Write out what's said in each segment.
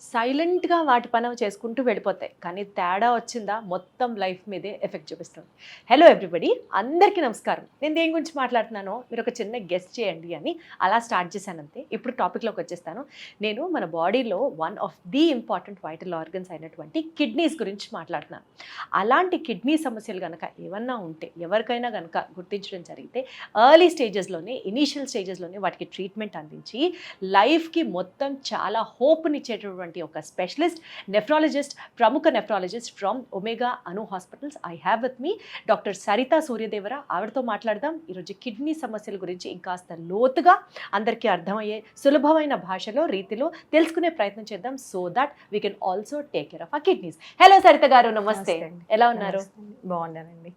సైలెంట్‌గా వాటి పని అవి చేసుకుంటూ వెళ్ళిపోతాయి. కానీ తేడా వచ్చిందా మొత్తం లైఫ్ మీదే ఎఫెక్ట్ చూపిస్తుంది. Hello everybody! అందరికీ నమస్కారం. నేను దేని గురించి మాట్లాడుతున్నానో మీరు ఒక చిన్న గెస్ చేయండి అని అలా స్టార్ట్ చేశానంతే. ఇప్పుడు టాపిక్‌లోకి వచ్చేస్తాను. నేను మన బాడీలో one of the important vital organs అయినటువంటి కిడ్నీస్ గురించి మాట్లాడుతున్నాను. అలాంటి కిడ్నీ సమస్యలు గనక ఏవన్నా ఉంటే ఎవరికైనా గనక గుర్తించడం జరిగితే ఎర్లీ స్టేజెస్‌లోనే ఇనీషియల్ స్టేజెస్‌లోనే వాటికి ట్రీట్మెంట్ అందించి లైఫ్‌కి మొత్తం చాలా హోప్‌నిచ్చేటటువంటి ఒక స్పెషలిస్ట్ నెఫ్రాలజిస్ట్, ప్రముఖ నెఫ్రాలజిస్ట్ ఫ్రమ్ ఒమేగా అను hospitals. I have with me doctor Saritha Suryadevara. ఆవిడతో మాట్లాడదాం ఈరోజు కిడ్నీ సమస్యల గురించి ఇంకాస్త లోతుగా అందరికీ అర్థమయ్యే సులభమైన భాషలో రీతిలో తెలుసుకునే ప్రయత్నం చేద్దాం. So that we can also take care of our kidneys. Hello Saritha గారు, నమస్తే. ఎలా ఉన్నారు? బాగున్నానండి.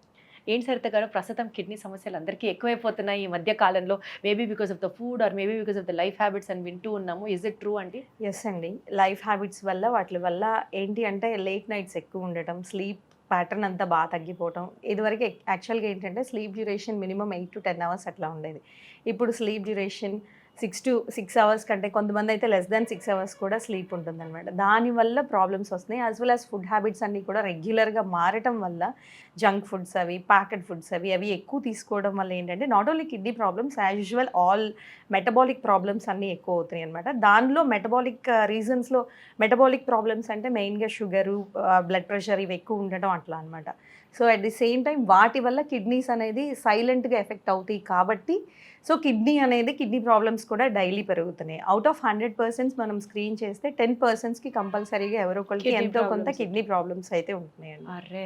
ఏంటి సరిత గారు, ప్రస్తుతం కిడ్నీ సమస్యలు అందరికీ ఎక్కువైపోతున్నాయి ఈ మధ్య కాలంలో. Maybe because of the food or maybe because of the life habits అని వింటూ ఉన్నాము. ఇస్ ఇట్ ట్రూ అండి? ఎస్ అండి. లైఫ్ హ్యాబిట్స్ వల్ల వాటి వల్ల ఏంటి అంటే లేట్ నైట్స్ ఎక్కువ ఉండటం, స్లీప్ ప్యాటర్న్ అంతా బాగా తగ్గిపోవటం. ఇదివరకు యాక్చువల్గా ఏంటంటే sleep duration minimum 8 to 10 hours అట్లా ఉండేది. ఇప్పుడు స్లీప్ డ్యూరేషన్ 6 hours కంటే కొంతమంది అయితే లెస్ దాన్ 6 hours కూడా స్లీప్ ఉంటుందన్నమాట. దానివల్ల ప్రాబ్లమ్స్ వస్తున్నాయి. As well as food habits అన్నీ కూడా రెగ్యులర్గా మారటం వల్ల జంక్ ఫుడ్స్ అవి, ప్యాకెట్ ఫుడ్స్ అవి ఎక్కువ తీసుకోవడం వల్ల ఏంటంటే not only kidney problems, as usual all metabolic problems అన్నీ ఎక్కువ అవుతున్నాయి అనమాట. దానిలో మెటబాలిక్ రీజన్స్లో మెటబాలిక్ ప్రాబ్లమ్స్ అంటే మెయిన్గా షుగరు, బ్లడ్ ప్రెషర్ ఇవి ఎక్కువ ఉండటం అట్లా అనమాట. So at the same time వాటి వల్ల కిడ్నీస్ అనేది సైలెంట్గా ఎఫెక్ట్ అవుతాయి కాబట్టి సో కిడ్నీ ప్రాబ్లమ్స్ కూడా డైలీ పెరుగుతున్నాయి. అవుట్ ఆఫ్ 100% మనం స్క్రీన్ చేస్తే 10%కి కంపల్సరీగా ఎవరో ఒకరికి ఎంతో కొంత కిడ్నీ ప్రాబ్లమ్స్ అయితే ఉంటున్నాయండి. అరే,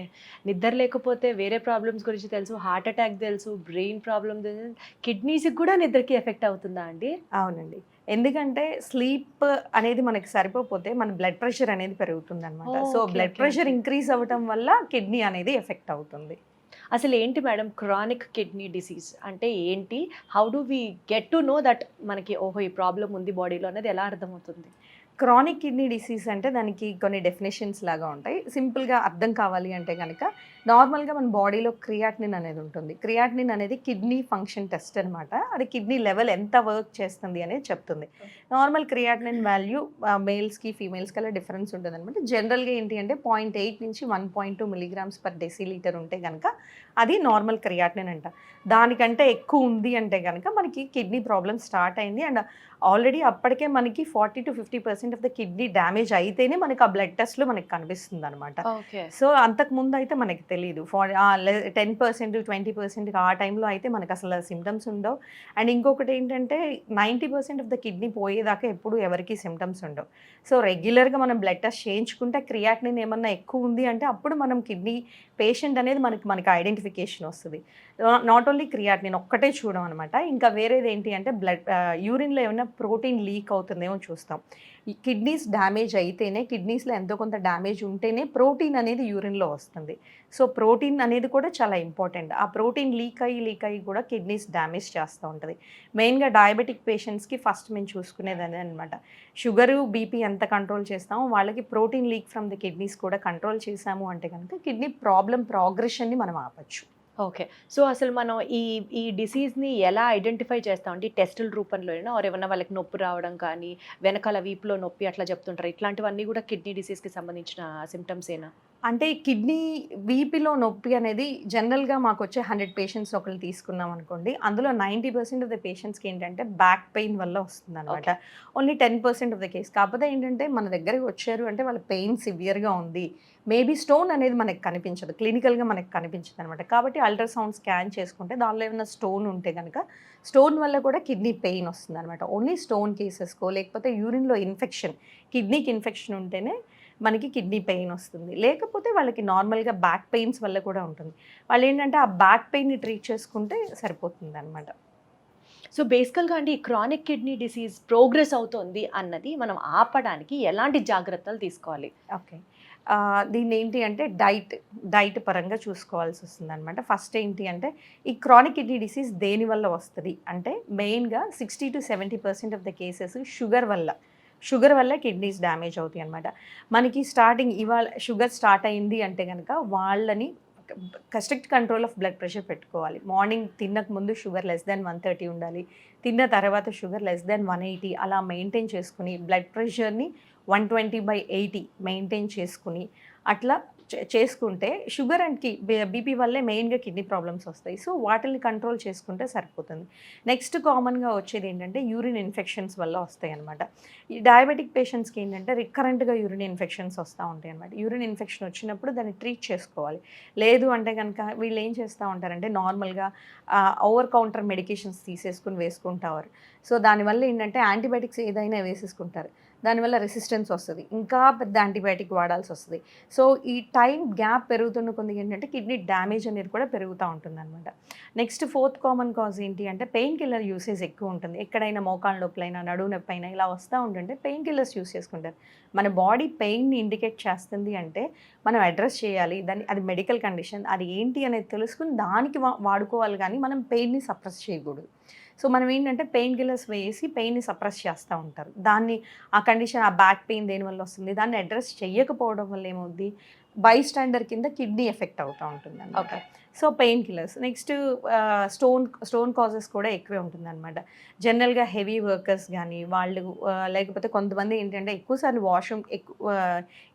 నిద్ర లేకపోతే వేరే ప్రాబ్లమ్స్ గురించి తెలుసు, హార్ట్ అటాక్ తెలుసు, బ్రెయిన్ ప్రాబ్లమ్ తెలుసు, కిడ్నీస్కి కూడా నిద్రకి ఎఫెక్ట్ అవుతుందా అండి? అవునండి. ఎందుకంటే స్లీప్ అనేది మనకి సరిపోతే మన బ్లడ్ ప్రెషర్ అనేది పెరుగుతుంది అనమాట. సో బ్లడ్ ప్రెషర్ ఇంక్రీజ్ అవ్వటం వల్ల కిడ్నీ అనేది ఎఫెక్ట్ అవుతుంది. అసలు ఏంటి మేడం క్రానిక్ కిడ్నీ డిసీజ్ అంటే ఏంటి? How do we get to know that మనకి ఓహో ఈ ప్రాబ్లం ఉంది బాడీలో అనేది ఎలా అర్థమవుతుంది? క్రానిక్ కిడ్నీ డిసీజ్ అంటే దానికి కొన్ని డెఫినేషన్స్ లాగా ఉంటాయి. సింపుల్గా అర్థం కావాలి అంటే కనుక నార్మల్గా మన బాడీలో క్రియాటినిన్ అనేది ఉంటుంది. క్రియాటినిన్ అనేది కిడ్నీ ఫంక్షన్ టెస్ట్ అనమాట. అది కిడ్నీ లెవెల్ ఎంత వర్క్ చేస్తుంది అనేది చెప్తుంది. నార్మల్ క్రియాటినిన్ వాల్యూ మేల్స్కి ఫీమేల్స్కి అలా డిఫరెన్స్ ఉంటుంది అనమాట. జనరల్గా ఏంటి అంటే 0.8 నుంచి 1.2 mg/dL ఉంటే కనుక అది నార్మల్ క్రియాటినిన్ అంట. దానికంటే ఎక్కువ ఉంది అంటే కనుక మనకి కిడ్నీ ప్రాబ్లమ్ స్టార్ట్ అయింది. అండ్ ఆల్రెడీ అప్పటికే మనకి 40 to 50% of the kidney damage అయితేనే మనకి ఆ బ్లడ్ టెస్ట్లో మనకి కనిపిస్తుంది అనమాట. సో అంతకుముందు అయితే మనకి తెలియదు. 10%, 20% ఆ టైంలో అయితే మనకు అసలు సిమ్టమ్స్ ఉండవు. అండ్ ఇంకొకటి ఏంటంటే 90% ఆఫ్ ద కిడ్నీ పోయేదాకా ఎప్పుడు ఎవరికి సిమ్టమ్స్ ఉండవు. సో రెగ్యులర్గా మనం బ్లడ్ టెస్ట్ చేయించుకుంటే క్రియాటినిన్ ఏమన్నా ఎక్కువ ఉంది అంటే అప్పుడు మనం కిడ్నీ పేషెంట్ అనేది మనకి ఐడెంటిఫికేషన్ వస్తుంది. నాట్ ఓన్లీ క్రియాటినిన్ ఒక్కటే చూడం అనమాట. ఇంకా వేరేది ఏంటి అంటే యూరిన్లో ఏమైనా ప్రోటీన్ లీక్ అవుతుందేమో చూస్తాం. ఈ కిడ్నీస్ డ్యామేజ్ అయితేనే, కిడ్నీస్లో ఎంతో కొంత డ్యామేజ్ ఉంటేనే ప్రోటీన్ అనేది యూరిన్లో వస్తుంది. సో ప్రోటీన్ అనేది కూడా చాలా ఇంపార్టెంట్. ఆ ప్రోటీన్ లీక్ అయ్యి కూడా కిడ్నీస్ డ్యామేజ్ చేస్తూ ఉంటుంది. మెయిన్గా డయాబెటిక్ పేషెంట్స్కి ఫస్ట్ మేము చూసుకునేది అదే అనమాట. షుగరు, బీపీ ఎంత కంట్రోల్ చేస్తామో వాళ్ళకి protein leak from the kidneys కూడా కంట్రోల్ చేసాము అంటే కనుక కిడ్నీ ప్రాబ్లం ప్రోగ్రెషన్ని మనం ఆపచ్చు. ఓకే. సో అసలు మనం ఈ ఈ డిసీజ్‌ని ఎలా ఐడెంటిఫై చేస్తామండి? టెస్టుల రూపంలోనేనా? ఆర్ ఏమన్నా వాళ్ళకి నొప్పి రావడం కానీ, వెనకాల వీపులో నొప్పి అట్లా చెప్తుంటారు. ఇట్లాంటివన్నీ కూడా కిడ్నీ డిసీజ్‌కి సంబంధించిన సిమ్టమ్సేనా? అంటే కిడ్నీ వీపిలో నొప్పి అనేది జనరల్గా మాకు వచ్చే 100 పేషెంట్స్ ఒకళ్ళు తీసుకున్నాం అనుకోండి, అందులో 90% ఆఫ్ ద పేషెంట్స్కి ఏంటంటే బ్యాక్ పెయిన్ వల్ల వస్తుంది అనమాట. Only 10% of the case. కాకపోతే ఏంటంటే మన దగ్గరికి వచ్చారు అంటే వాళ్ళ పెయిన్ సివియర్గా ఉంది, మేబీ స్టోన్ అనేది మనకి కనిపించదు, క్లినికల్గా మనకి కనిపించదు అనమాట. కాబట్టి అల్ట్రాసౌండ్ స్కాన్ చేసుకుంటే దానిలో ఏమైనా స్టోన్ ఉంటే కనుక స్టోన్ వల్ల కూడా కిడ్నీ పెయిన్ వస్తుంది అనమాట. ఓన్లీ స్టోన్ కేసెస్కో లేకపోతే యూరిన్లో ఇన్ఫెక్షన్, కిడ్నీకి ఇన్ఫెక్షన్ ఉంటేనే మనకి కిడ్నీ పెయిన్ వస్తుంది. లేకపోతే వాళ్ళకి నార్మల్గా బ్యాక్ పెయిన్స్ వల్ల కూడా ఉంటుంది. వాళ్ళు ఏంటంటే ఆ బ్యాక్ పెయిన్ని ట్రీట్ చేసుకుంటే సరిపోతుంది అనమాట. సో బేసికల్‌గా అండి, క్రానిక్ కిడ్నీ డిసీజ్ ప్రోగ్రెస్ అవుతోంది అన్నది మనం ఆపడానికి ఎలాంటి జాగ్రత్తలు తీసుకోవాలి? ఓకే. దీన్ని ఏంటి అంటే డైట్ పరంగా చూసుకోవాల్సి వస్తుందనమాట. ఫస్ట్ ఏంటి అంటే ఈ క్రానిక్ కిడ్నీ డిసీజ్ దేనివల్ల వస్తుంది అంటే మెయిన్గా 60 to 70% of the cases sugar వల్ల కిడ్నీస్ డ్యామేజ్ అవుతాయి అనమాట. మనకి స్టార్టింగ్ ఇవాళ షుగర్ స్టార్ట్ అయింది అంటే కనుక వాళ్ళని strict control of blood pressure పెట్టుకోవాలి. మార్నింగ్ తిన్నక ముందు షుగర్ లెస్ దాన్ 130 ఉండాలి, తిన్న తర్వాత షుగర్ లెస్ దాన్ 180 అలా మెయింటైన్ చేసుకుని బ్లడ్ ప్రెషర్ని 120/80 మెయింటైన్ చేసుకుని అట్లా చేసుకుంటే షుగర్ అండ్ బీపీ వల్లే మెయిన్గా కిడ్నీ ప్రాబ్లమ్స్ వస్తాయి. సో వాటిని కంట్రోల్ చేసుకుంటే సరిపోతుంది. నెక్స్ట్ కామన్గా వచ్చేది ఏంటంటే యూరిన్ ఇన్ఫెక్షన్స్ వల్ల వస్తాయి అనమాట. ఈ డయాబెటిక్ పేషెంట్స్కి ఏంటంటే రికరెంట్గా యూరిన్ ఇన్ఫెక్షన్స్ వస్తూ ఉంటాయి అనమాట. యూరిన్ ఇన్ఫెక్షన్ వచ్చినప్పుడు దాన్ని ట్రీట్ చేసుకోవాలి. లేదు అంటే కనుక వీళ్ళు ఏం చేస్తూ ఉంటారంటే నార్మల్గా ఓవర్ కౌంటర్ మెడికేషన్స్ తీసేసుకుని వేసుకుంటారు. సో దానివల్ల ఏంటంటే యాంటీబయాటిక్స్ ఏదైనా వేసేసుకుంటారు, దానివల్ల రెసిస్టెన్స్ వస్తుంది, ఇంకా పెద్ద యాంటీబయాటిక్ వాడాల్సి వస్తుంది. సో ఈ టైం గ్యాప్ పెరుగుతున్న కొద్దిగా ఏంటంటే కిడ్నీ డ్యామేజ్ అనేది కూడా పెరుగుతూ ఉంటుంది అనమాట. నెక్స్ట్ ఫోర్త్ కామన్ కాజ్ ఏంటి అంటే పెయిన్ కిల్లర్ యూసేజ్ ఎక్కువ ఉంటుంది. ఎక్కడైనా మోకాళ్ళ నొప్పులైనా నడువు నొప్పి అయినా ఇలా వస్తూ ఉంటుంటే పెయిన్ కిల్లర్స్ యూస్ చేసుకుంటారు. మన బాడీ పెయిన్ని ఇండికేట్ చేస్తుంది అంటే మనం అడ్రస్ చేయాలి దాన్ని, అది మెడికల్ కండిషన్, అది ఏంటి అనేది తెలుసుకుని దానికి వాడుకోవాలి, కానీ మనం పెయిన్ని సప్రెస్ చేయకూడదు. సో మనం ఏంటంటే పెయిన్ కిల్లర్స్ వేసి పెయిన్ని సప్రెస్ చేస్తూ ఉంటారు. దాన్ని ఆ కండిషన్, ఆ బ్యాక్ పెయిన్ దేనివల్ల వస్తుంది, దాన్ని అడ్రస్ చేయకపోవడం వల్ల ఏమవుద్ది, బై స్టాండర్ కింద కిడ్నీ ఎఫెక్ట్ అవుతూ ఉంటుంది అన్నమాట. So pain killers. Next stone causes కూడా ఎక్కువే ఉంటుంది అనమాట. జనరల్గా హెవీ వర్కర్స్ కానీ వాళ్ళు లేకపోతే కొంతమంది ఏంటంటే ఎక్కువసార్లు వాష్రూమ్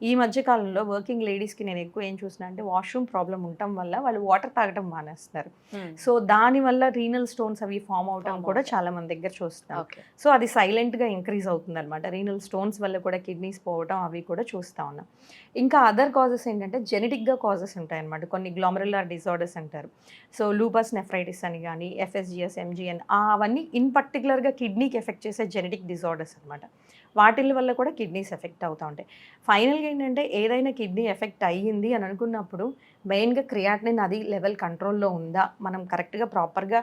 ఈ మధ్య కాలంలో వర్కింగ్ లేడీస్కి నేను ఎక్కువ ఏం చూసినా అంటే వాష్రూమ్ ప్రాబ్లం ఉండటం వల్ల వాళ్ళు వాటర్ తాగడం మానేస్తారు. సో దానివల్ల రీనల్ స్టోన్స్ అవి ఫామ్ అవటం కూడా చాలా మంది దగ్గర చూస్తాం. సో అది సైలెంట్గా ఇంక్రీజ్ అవుతుంది అనమాట. రీనల్ స్టోన్స్ వల్ల కూడా కిడ్నీస్ పోవటం అవి కూడా చూస్తూ ఉన్నాం. ఇంకా అదర్ కాజెస్ ఏంటంటే జెనెటిక్గా కాజెస్ ఉంటాయి అనమాట. కొన్ని గ్లోమెరులర్ డిజార్డర్స్ అంటారు. సో లూపస్ నెఫ్రైటిస్ అని కానీ FSGS, MGN అవన్నీ ఇన్ పర్టికులర్గా కిడ్నీకి ఎఫెక్ట్ చేసే జెనెటిక్ డిజార్డర్స్ అనమాట. వాటి వల్ల కూడా కిడ్నీస్ ఎఫెక్ట్ అవుతూ ఉంటాయి. ఫైనల్గా ఏంటంటే ఏదైనా కిడ్నీ ఎఫెక్ట్ అయ్యింది అని అనుకున్నప్పుడు మెయిన్గా క్రియాటినిన్ అది లెవెల్ కంట్రోల్లో ఉందా, మనం కరెక్ట్గా ప్రాపర్గా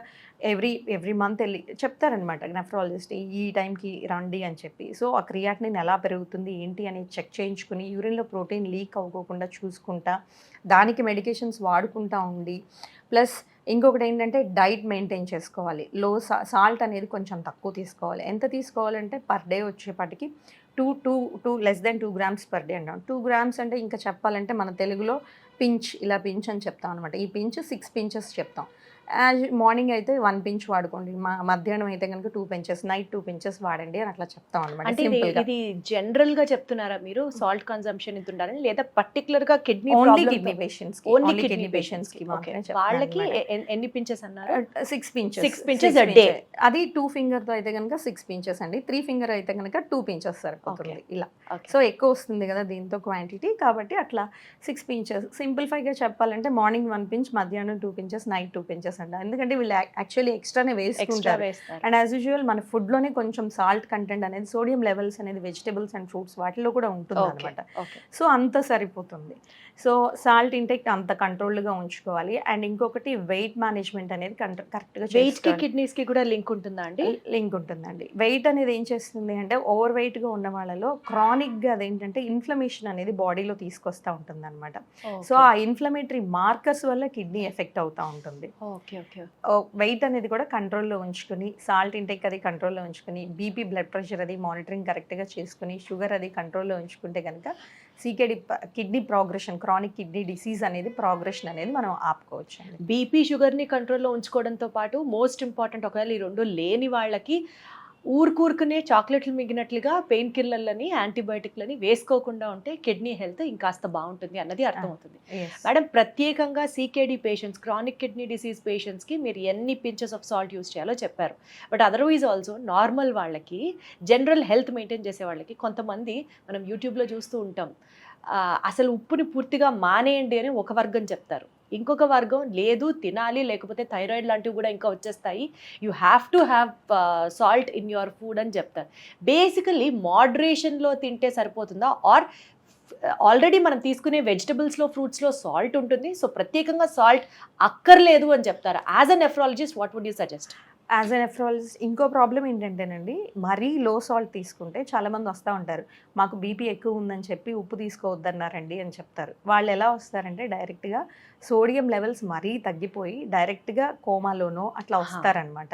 ఎవ్రీ మంత్ వెళ్ళి చెప్తారనమాట నెఫ్రాలజిస్ట్ ఈ టైంకి రండి అని చెప్పి. సో ఆ క్రియాటినిన్ ఎలా పెరుగుతుంది ఏంటి అనేది చెక్ చేయించుకుని యూరిన్లో ప్రోటీన్ లీక్ అవ్వకుండా చూసుకుంటా దానికి మెడికేషన్స్ వాడుకుంటా ఉండి, ప్లస్ ఇంకొకటి ఏంటంటే డైట్ మెయింటైన్ చేసుకోవాలి. సాల్ట్ అనేది కొంచెం తక్కువ తీసుకోవాలి. ఎంత తీసుకోవాలంటే పర్ డే వచ్చేపాటికి 2 less than 2 grams per day అంటాం. 2 grams అంటే ఇంకా చెప్పాలంటే మన తెలుగులో పించ్, ఇలా పించ్ అని చెప్తాం అనమాట. ఈ పించ్ 6 pinches చెప్తాం. మార్నింగ్ అయితే 1 pinch వాడుకోండి, మధ్యాహ్నం అయితే కనుక 2 pinches, నైట్ 2 pinches వాడండి అని అట్లా చెప్తాం అనమాట. అంటే ఇది జనరల్ గా చెప్తున్నారా మీరు సాల్ట్ కన్సంప్షన్ ఇంత ఉండాలని, లేదా పర్టికులర్ గా కిడ్నీ కిడ్నీ పేషెంట్స్ కి వాళ్ళకి ఎన్ని పించెస్ అన్నారు? 6 pinches. 6 pinches a day. అది 2 finger తో అయితే కనుక 6 pinches అండి. 3 finger అయితే కనుక 2 pinches సరిపోతుంది ఇలా. సో ఎక్కువ వస్తుంది కదా దీంతో క్వాంటిటీ, కాబట్టి అట్లా 6 pinches. సింప్లిఫైగా చెప్పాలంటే మార్నింగ్ 1 pinch, మధ్యాహ్నం 2 pinches, నైట్ 2 pinches అంట. ఎందుకంటే వీళ్ళు యాక్చువల్లీ ఎక్స్ట్రానే వేసుకుంటారు. అండ్ యాజ్ యూజువల్ మన ఫుడ్లోనే కొంచెం సాల్ట్ కంటెంట్ అనేది, సోడియం లెవెల్స్ అనేది వెజిటబుల్స్ అండ్ ఫ్రూట్స్ వాటిలో కూడా ఉంటుంది అనమాట. సో అంత సరిపోతుంది. సో సాల్ట్ ఇంటేక్ అంత కంట్రోల్డ్గా ఉంచుకోవాలి. అండ్ ఇంకొకటి వెయిట్ మేనేజ్మెంట్ అనేది కరెక్ట్గా, వెయిట్కి కిడ్నీస్కి కూడా లింక్ ఉంటుందా అండి? లింక్ ఉంటుందండి. వెయిట్ అనేది ఏం చేస్తుంది అంటే ఓవర్ వెయిట్గా ఉన్న వాళ్ళలో క్రానిక్గా అదేంటంటే ఇన్ఫ్లమేషన్ అనేది బాడీలో తీసుకొస్తూ ఉంటుంది అనమాట. సో ఆ ఇన్ఫ్లమేటరీ మార్కర్స్ వల్ల కిడ్నీ ఎఫెక్ట్ అవుతూ ఉంటుంది. వెయిట్ అనేది కూడా కంట్రోల్లో ఉంచుకుని, సాల్ట్ ఇంటేక్ అది కంట్రోల్లో ఉంచుకుని, బీపీ బ్లడ్ ప్రెషర్ అది మానిటరింగ్ కరెక్ట్గా చేసుకుని, షుగర్ అది కంట్రోల్లో ఉంచుకుంటే కనుక CKD kidney progression, chronic kidney disease అనేది ప్రోగ్రెషన్ అనేది మనం ఆపుకోవచ్చు. బీపీ షుగర్ని కంట్రోల్లో ఉంచుకోవడంతో పాటు మోస్ట్ ఇంపార్టెంట్, ఒకవేళ ఈ రెండు లేని వాళ్ళకి ఊరుకూరుకునే చాక్లెట్లు మిగినట్లుగా పెయిన్ కిల్లర్లని, యాంటీబయాటిక్లని వేసుకోకుండా ఉంటే కిడ్నీ హెల్త్ ఇంకాస్త బాగుంటుంది అన్నది అర్థమవుతుంది. మేడం, ప్రత్యేకంగా CKD patients, chronic kidney disease పేషెంట్స్కి మీరు ఎన్ని పించెస్ ఆఫ్ సాల్ట్ యూస్ చేయాలో చెప్పారు. బట్ అదర్వైజ్ ఆల్సో నార్మల్ వాళ్ళకి, జనరల్ హెల్త్ మెయింటైన్ చేసే వాళ్ళకి కొంతమంది మనం యూట్యూబ్లో చూస్తూ ఉంటాం, అసలు ఉప్పుని పూర్తిగా మానేయండి అని ఒక వర్గం చెప్తారు. ఇంకొక వర్గం లేదు తినాలి, లేకపోతే థైరాయిడ్ లాంటివి కూడా ఇంకా వచ్చేస్తాయి, you have to have salt in your food అని చెప్తారు. బేసికలీ మోడరేషన్లో తింటే సరిపోతుందా, ఆర్ ఆల్రెడీ మనం తీసుకునే వెజిటబుల్స్లో, ఫ్రూట్స్లో సాల్ట్ ఉంటుంది, సో ప్రత్యేకంగా సాల్ట్ అక్కర్లేదు అని చెప్తారు? As a nephrologist what would you suggest? As a nephrologist ఇంకో ప్రాబ్లం ఏంటంటేనండి, మరీ లో సాల్ట్ తీసుకుంటే చాలామంది వస్తూ ఉంటారు. మాకు బీపీ ఎక్కువ ఉందని చెప్పి ఉప్పు తీసుకోవద్దన్నారండి అని చెప్తారు. వాళ్ళు ఎలా వస్తారంటే డైరెక్ట్గా సోడియం లెవెల్స్ మరీ తగ్గిపోయి డైరెక్ట్గా కోమాలోనో అట్లా వస్తారనమాట.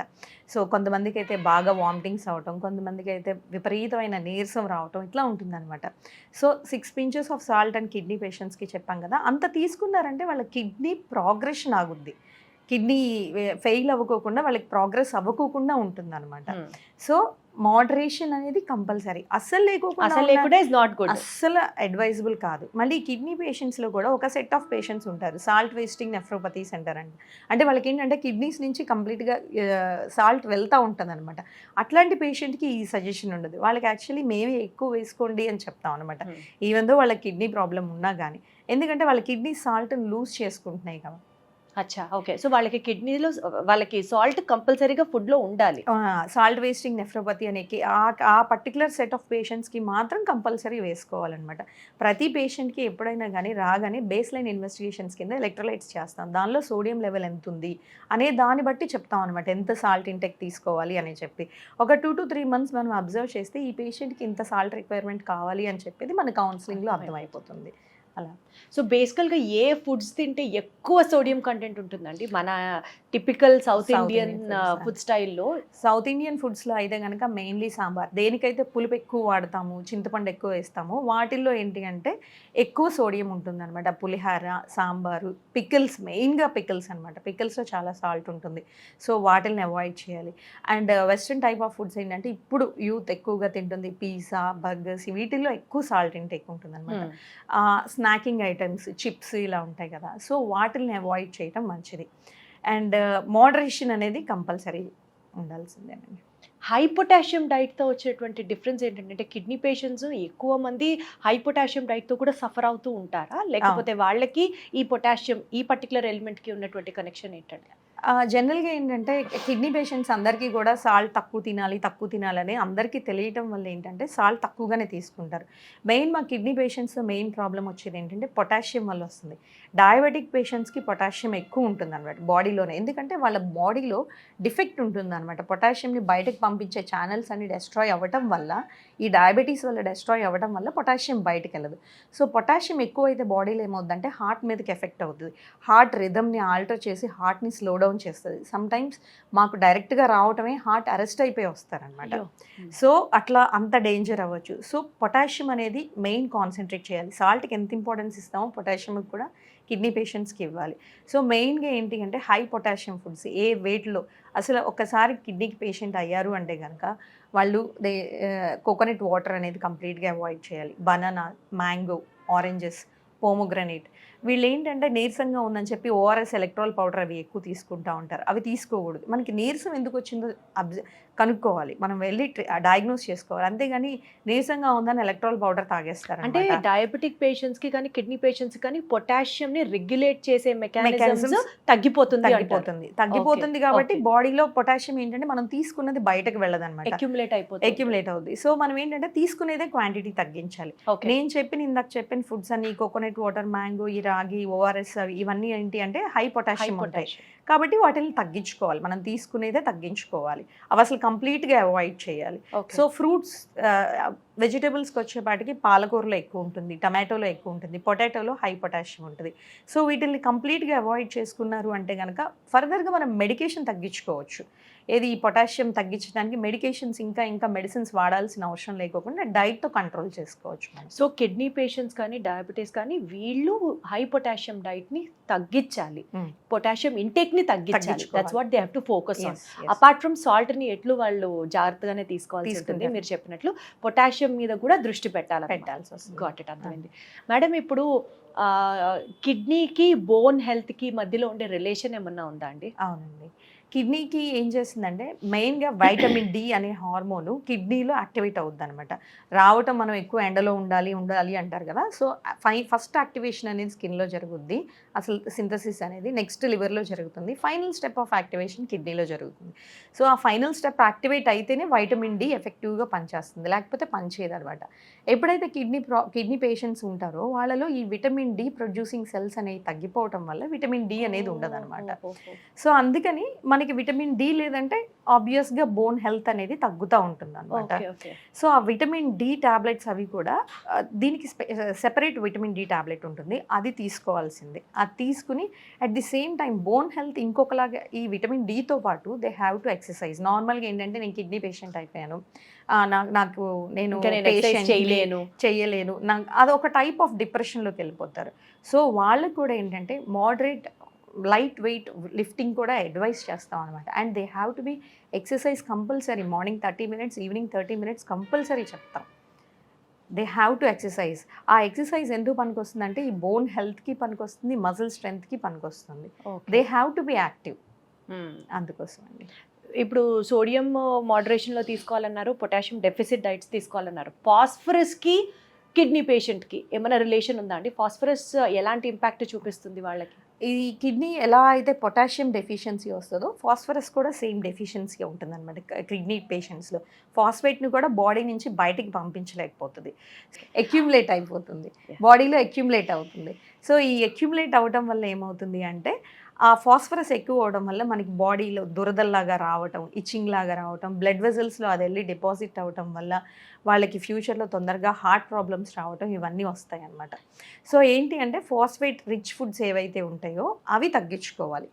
సో కొంతమందికి అయితే బాగా వామిటింగ్స్ అవటం, కొంతమందికి అయితే విపరీతమైన నీరసం రావటం ఇట్లా ఉంటుందన్నమాట. So 6 pinches of salt and kidney పేషెంట్స్కి చెప్పాం కదా, అంత తీసుకున్నారంటే వాళ్ళ కిడ్నీ ప్రోగ్రెషన్ ఆగుద్ది. కిడ్నీ ఫెయిల్ అవ్వకోకుండా వాళ్ళకి ప్రోగ్రెస్ అవ్వకోకుండా ఉంటుందన్నమాట. సో మోడరేషన్ అనేది కంపల్సరీ. అస్సలు లేకుండా ఇస్ నాట్ గుడ్, అస్సలు అడ్వైజబుల్ కాదు. మళ్ళీ కిడ్నీ పేషెంట్స్లో కూడా ఒక సెట్ ఆఫ్ పేషెంట్స్ ఉంటారు, సాల్ట్ వేస్టింగ్ నెఫ్రోపతీస్ అంటారండి. అంటే వాళ్ళకి ఏంటంటే కిడ్నీస్ నుంచి కంప్లీట్గా సాల్ట్ వెళ్తూ ఉంటుంది అనమాట. అట్లాంటి పేషెంట్కి ఈ సజెషన్ ఉండదు. వాళ్ళకి యాక్చువల్లీ మేమే ఎక్కువ వేసుకోండి అని చెప్తాం అనమాట, ఈవెన్ దో వాళ్ళకి కిడ్నీ ప్రాబ్లం ఉన్నా కానీ. ఎందుకంటే వాళ్ళ కిడ్నీ సాల్ట్ని లూజ్ చేసుకుంటున్నాయి కదా. అచ్చా, ఓకే. సో వాళ్ళకి కిడ్నీలో వాళ్ళకి సాల్ట్ కంపల్సరీగా ఫుడ్లో ఉండాలి. సాల్ట్ వేస్టింగ్ నెఫ్రోపతి అనే ఆ పర్టికులర్ సెట్ ఆఫ్ పేషెంట్స్కి మాత్రం కంపల్సరీ వేసుకోవాలన్నమాట. ప్రతి పేషెంట్కి ఎప్పుడైనా కానీ రాగానే బేస్ లైన్ ఇన్వెస్టిగేషన్స్ కింద ఎలక్ట్రోలైట్స్ చేస్తాం. దానిలో సోడియం లెవెల్ ఎంత ఉంది అనే దాన్ని బట్టి చెప్తాం అనమాట, ఎంత సాల్ట్ ఇంటెక్ తీసుకోవాలి అని చెప్పి. ఒక 2 to 3 months మనం అబ్జర్వ్ చేస్తే ఈ పేషెంట్కి ఇంత సాల్ట్ రిక్వైర్మెంట్ కావాలి అని చెప్పేది మన కౌన్సిలింగ్లో అర్థమైపోతుంది. అలా. సో బేసికల్గా ఏ ఫుడ్స్ తింటే ఎక్కువ సోడియం కంటెంట్ ఉంటుందండి మన టిపికల్ సౌత్ ఇండియన్ ఫుడ్ స్టైల్లో? సౌత్ ఇండియన్ ఫుడ్స్లో అయితే కనుక మెయిన్లీ సాంబార్. దేనికైతే పులుపు ఎక్కువ వాడతాము, చింతపండు ఎక్కువ వేస్తాము, వాటిల్లో ఏంటి అంటే ఎక్కువ సోడియం ఉంటుందన్నమాట. పులిహార, సాంబారు, పికిల్స్, మెయిన్గా పికిల్స్ అనమాట. పికిల్స్లో చాలా సాల్ట్ ఉంటుంది. సో వాటిని అవాయిడ్ చేయాలి. And western type of foods ఏంటంటే ఇప్పుడు యూత్ ఎక్కువగా తింటుంది పిజ్జా, బర్గర్స్, వీటిల్లో ఎక్కువ సాల్ట్ ఇంటేక్ ఉంటుంది అనమాట. స్నాకింగ్ ఐటమ్స్, చిప్స్ ఇలా ఉంటాయి కదా, సో వాటిని అవాయిడ్ చేయటం మంచిది. అండ్ మోడరేషన్ అనేది కంపల్సరీ ఉండాల్సిందేనండి. హై పొటాషియం డైట్తో వచ్చేటువంటి డిఫరెన్స్ ఏంటంటే కిడ్నీ పేషెంట్స్ ఎక్కువ మంది హై పొటాషియం డైట్తో కూడా సఫర్ అవుతూ ఉంటారా, లేకపోతే వాళ్ళకి ఈ పొటాషియం ఈ పర్టికులర్ ఎలిమెంట్కి ఉన్నటువంటి కనెక్షన్ ఏంటంటే? జనరల్గా ఏంటంటే కిడ్నీ పేషెంట్స్ అందరికీ కూడా సాల్ట్ తక్కువ తినాలని అందరికీ తెలియటం వల్ల ఏంటంటే సాల్ట్ తక్కువగానే తీసుకుంటారు. మెయిన్ మా కిడ్నీ పేషెంట్స్లో మెయిన్ ప్రాబ్లం వచ్చేది ఏంటంటే పొటాషియం వల్ల వస్తుంది. డయాబెటిక్ పేషెంట్స్కి పొటాషియం ఎక్కువ ఉంటుంది అనమాట బాడీలోనే, ఎందుకంటే వాళ్ళ బాడీలో డిఫెక్ట్ ఉంటుంది అనమాట. పొటాషియంని బయటకు పంపించే ఛానల్స్ అన్ని డెస్ట్రాయ్ అవ్వటం వల్ల, ఈ డయాబెటీస్ వల్ల డెస్ట్రాయ్ అవ్వడం వల్ల పొటాషియం బయటకు వెళ్ళదు. సో పొటాషియం ఎక్కువ అయితే బాడీలో ఏమవుతుందంటే హార్ట్ మీదకి ఎఫెక్ట్ అవుతుంది. హార్ట్ రిథమ్ని ఆల్టర్ చేసి హార్ట్ని స్లో డౌన్ చేస్తుంది. సమ్టైమ్స్ మాకు డైరెక్ట్గా రావటమే హార్ట్ అరెస్ట్ అయిపోయి వస్తారనమాట. సో అట్లా అంత డేంజర్ అవ్వచ్చు. సో పొటాషియం అనేది మెయిన్ కాన్సన్ట్రేట్ చేయాలి. సాల్ట్కి ఎంత ఇంపార్టెన్స్ ఇస్తామో పొటాషియంకి కూడా కిడ్నీ పేషెంట్స్కి ఇవ్వాలి. సో మెయిన్గా ఏంటి అంటే హై పొటాషియం ఫుడ్స్ ఏ వెయిట్లో అసలు ఒక్కసారి కిడ్నీకి పేషెంట్ అయ్యారు అంటే కనుక వాళ్ళు కోకోనట్ వాటర్ అనేది కంప్లీట్గా అవాయిడ్ చేయాలి. బనానా, మ్యాంగో, ఆరెంజెస్, పోమోగ్రనేట్, వీళ్ళు ఏంటంటే నీరసంగా ఉందని చెప్పి ఓఆర్ఎస్, ఎలక్ట్రాల్ పౌడర్ అవి ఎక్కువ తీసుకుంటూ ఉంటారు. అవి తీసుకోకూడదు. మనకి నీరసం ఎందుకు వచ్చిందో కనుక్కోవాలి, మనం వెళ్ళి డయాగ్నోస్ చేసుకోవాలి. అంతేగాని నీరసంగా ఉందని ఎలక్ట్రాల్ పౌడర్ తాగేస్తారు. అంటే డయాబెటిక్ పేషెంట్స్కి కానీ కిడ్నీ పేషెంట్స్ కానీ పొటాషియంని రెగ్యులేట్ చేసే మెకానిజం తగ్గిపోతుంది కాబట్టి బాడీలో పొటాషియం ఏంటంటే మనం తీసుకున్నది బయటకు వెళ్ళదన్నమాట, అక్యుములేట్ అవుతుంది. సో మనం ఏంటంటే తీసుకునేదే క్వాంటిటీ తగ్గించాలి. నేను ఇందాక చెప్పిన ఫుడ్స్ అన్ని కోకోనట్ వాటర్, మ్యాంగో, ఈ రాగి, ఓఆర్ఎస్ ఇవన్నీ ఏంటి అంటే హై పొటాషియం ఉంటాయి కాబట్టి వాటిని తగ్గించుకోవాలి. మనం తీసుకునేదే తగ్గించుకోవాలి. అవి అసలు కంప్లీట్గా అవాయిడ్ చేయాలి. సో ఫ్రూట్స్, వెజిటేబుల్స్కి వచ్చేపాటికి పాలకూరలో ఎక్కువ ఉంటుంది, టమాటోలో ఎక్కువ ఉంటుంది, పొటాటోలో హై పొటాషియం ఉంటుంది. సో వీటిని కంప్లీట్గా అవాయిడ్ చేసుకున్నారు అంటే కనుక ఫర్దర్గా మనం మెడికేషన్ తగ్గించుకోవచ్చు. ఏది ఈ పొటాషియం తగ్గించడానికి మెడికేషన్స్ ఇంకా మెడిసిన్స్ వాడాల్సిన అవసరం లేకోకుండా డైట్తో కంట్రోల్ చేసుకోవచ్చు మనం. సో కిడ్నీ పేషెంట్స్ కానీ డయాబెటీస్ కానీ వీళ్ళు హై పొటాషియం డైట్ని తగ్గించాలి, పొటాషియం ఇంటేక్ని తగ్గించాలి. That's what they have to focus on. Apart from సాల్ట్ని ఎట్లు వాళ్ళు జాగ్రత్తగానే తీసుకోవాల్సి ఉంటుంది. మీరు చెప్పినట్లు పొటాషియం మీద కూడా దృష్టి పెట్టాల్సి వస్తుంది. గాట్ ఇట్, అర్థమైంది. మేడం, ఇప్పుడు కిడ్నీకి బోన్ హెల్త్కి మధ్యలో ఉండే రిలేషన్ ఏమన్నా ఉందా అండి? అవునండి. కిడ్నీకి ఏం చేస్తుందంటే మెయిన్గా వైటమిన్ డి అనే హార్మోను కిడ్నీలో యాక్టివేట్ అవుద్ది అనమాట. రావటం మనం ఎక్కువ ఎండలో ఉండాలి అంటారు కదా, సో ఫస్ట్ యాక్టివేషన్ అనేది స్కిన్లో జరుగుద్ది. అసలు సింథసిస్ అనేది నెక్స్ట్ లివర్లో జరుగుతుంది. ఫైనల్ స్టెప్ ఆఫ్ యాక్టివేషన్ కిడ్నీలో జరుగుతుంది. సో ఆ ఫైనల్ స్టెప్ యాక్టివేట్ అయితేనే వైటమిన్ డి ఎఫెక్టివ్గా పనిచేస్తుంది, లేకపోతే పనిచేయదు అనమాట. ఎప్పుడైతే కిడ్నీ పేషెంట్స్ ఉంటారో వాళ్ళలో ఈ విటమిన్ డి ప్రొడ్యూసింగ్ సెల్స్ అనేవి తగ్గిపోవటం వల్ల విటమిన్ డి అనేది ఉండదు అనమాట. సో అందుకని మన మనకి విటమిన్ డి లేదంటే ఆబ్వియస్గా బోన్ హెల్త్ అనేది తగ్గుతూ ఉంటుంది అనమాట. Okay okay. సో ఆ విటమిన్ డి టాబ్లెట్స్ అవి కూడా దీనికి సెపరేట్ విటమిన్ డి టాబ్లెట్ ఉంటుంది, అది తీసుకోవాల్సిందే. అది తీసుకుని at the same time bone health ఇంకొకలాగా ఈ విటమిన్ డితో పాటు దే హ్యావ్ టు ఎక్సర్సైజ్. నార్మల్గా ఏంటంటే నేను కిడ్నీ పేషెంట్ అయిపోయాను, నాకు నేను ఎక్సర్సైజ్ చేయలేను, నాకు అదొక టైప్ ఆఫ్ డిప్రెషన్లోకి వెళ్ళిపోతారు. సో వాళ్ళకు కూడా ఏంటంటే మోడరేట్ లైట్ వెయిట్ లిఫ్టింగ్ కూడా అడ్వైస్ చేస్తాం అనమాట. And they have to be exercise compulsory. Morning 30 minutes, evening 30 minutes compulsory చెప్తాం. They have to exercise. ఆ ఎక్సర్సైజ్ ఎందుకు పనికొస్తుందంటే ఈ బోన్ హెల్త్కి పనికొస్తుంది, మజిల్ స్ట్రెంగ్త్కి పనికొస్తుంది. They have to be active, అందుకోసం అండి. ఇప్పుడు సోడియం మోడరేషన్లో తీసుకోవాలన్నారు, పొటాషియం డెఫిసిట్ డైట్స్ తీసుకోవాలన్నారు. ఫాస్ఫరస్కి కిడ్నీ పేషెంట్కి ఏమైనా రిలేషన్ ఉందా అండి? ఫాస్ఫరస్ ఎలాంటి ఇంపాక్ట్ చూపిస్తుంది వాళ్ళకి? ఈ కిడ్నీ ఎలా అయితే పొటాషియం డెఫిషియన్సీ వస్తుందో ఫాస్ఫరస్ కూడా సేమ్ డెఫిషియన్సీ ఉంటుంది అనమాట కిడ్నీ పేషెంట్స్లో. ఫాస్ఫేట్ని కూడా బాడీ నుంచి బయటికి పంపించలేకపోతుంది, అక్యుములేట్ అయిపోతుంది, బాడీలో అక్యుములేట్ అవుతుంది. సో ఈ అక్యుములేట్ అవ్వడం వల్ల ఏమవుతుంది అంటే ఆ ఫాస్ఫరస్ ఎక్కువ అవడం వల్ల మనకి బాడీలో దురదల్లాగా రావటం, ఇచ్చింగ్ లాగా రావటం, బ్లడ్ వెజల్స్లో అది వెళ్ళి డిపాజిట్ అవ్వటం వల్ల వాళ్ళకి ఫ్యూచర్లో తొందరగా హార్ట్ ప్రాబ్లమ్స్ రావటం, ఇవన్నీ వస్తాయి అన్నమాట. సో ఏంటి అంటే ఫాస్ఫేట్ రిచ్ ఫుడ్స్ ఏవైతే ఉంటాయో అవి తగ్గించుకోవాలి.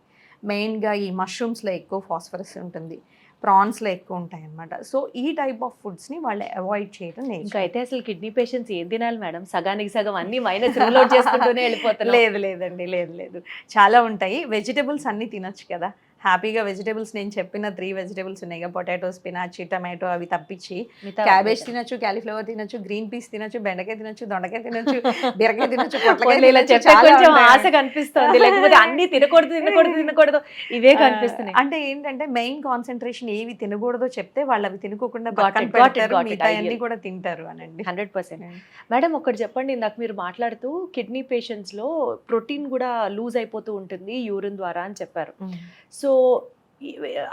మెయిన్గా ఈ మష్రూమ్స్లో ఎక్కువ ఫాస్ఫరస్ ఉంటుంది, ప్రాన్స్లో ఎక్కువ ఉంటాయి అన్నమాట. సో ఈ టైప్ ఆఫ్ ఫుడ్స్ని వాళ్ళు అవాయిడ్ చేయడం ఇంకా అయితే అసలు కిడ్నీ పేషెంట్స్ ఏం తినాలి మేడం? సగానికి సగం అన్ని మైనస్ రిలోడ్ చేసుకుంటూనే వెళ్ళిపోతారు. లేదండి, లేదు, చాలా ఉంటాయి. వెజిటబుల్స్ అన్నీ తినొచ్చు కదా హ్యాపీగా. వెజిటేబుల్స్ నేను చెప్పిన 3 వెజిటేబుల్స్ ఉన్నాయి కదా, పొటాటో, స్పినాచ్, టమాటో, అవి తప్పించి క్యాబేజ్ తినొచ్చు, క్యాలీఫ్లవర్ తినొచ్చు, గ్రీన్ పీస్ తినొచ్చు, బెండకాయ తినొచ్చు, దొండకాయ తినొచ్చు, బీరకాయ తినొచ్చు, కొంచెం ఆశ కనిపిస్తుంది. లేకపోతే అన్ని తినకూడదు ఇవే కనిపిస్తున్నాయి. అంటే ఏంటంటే మెయిన్ కాన్సన్ట్రేషన్ ఏవి తినకూడదో చెప్తే వాళ్ళు అవి తినకోకుండా అన్ని కూడా తింటారు అనండి. 100%. మేడం ఒకటి చెప్పండి, ఇందాక మీరు మాట్లాడుతూ కిడ్నీ పేషెంట్స్ లో ప్రోటీన్ కూడా లూజ్ అయిపోతూ ఉంటుంది యూరిన్ ద్వారా అని చెప్పారు. సో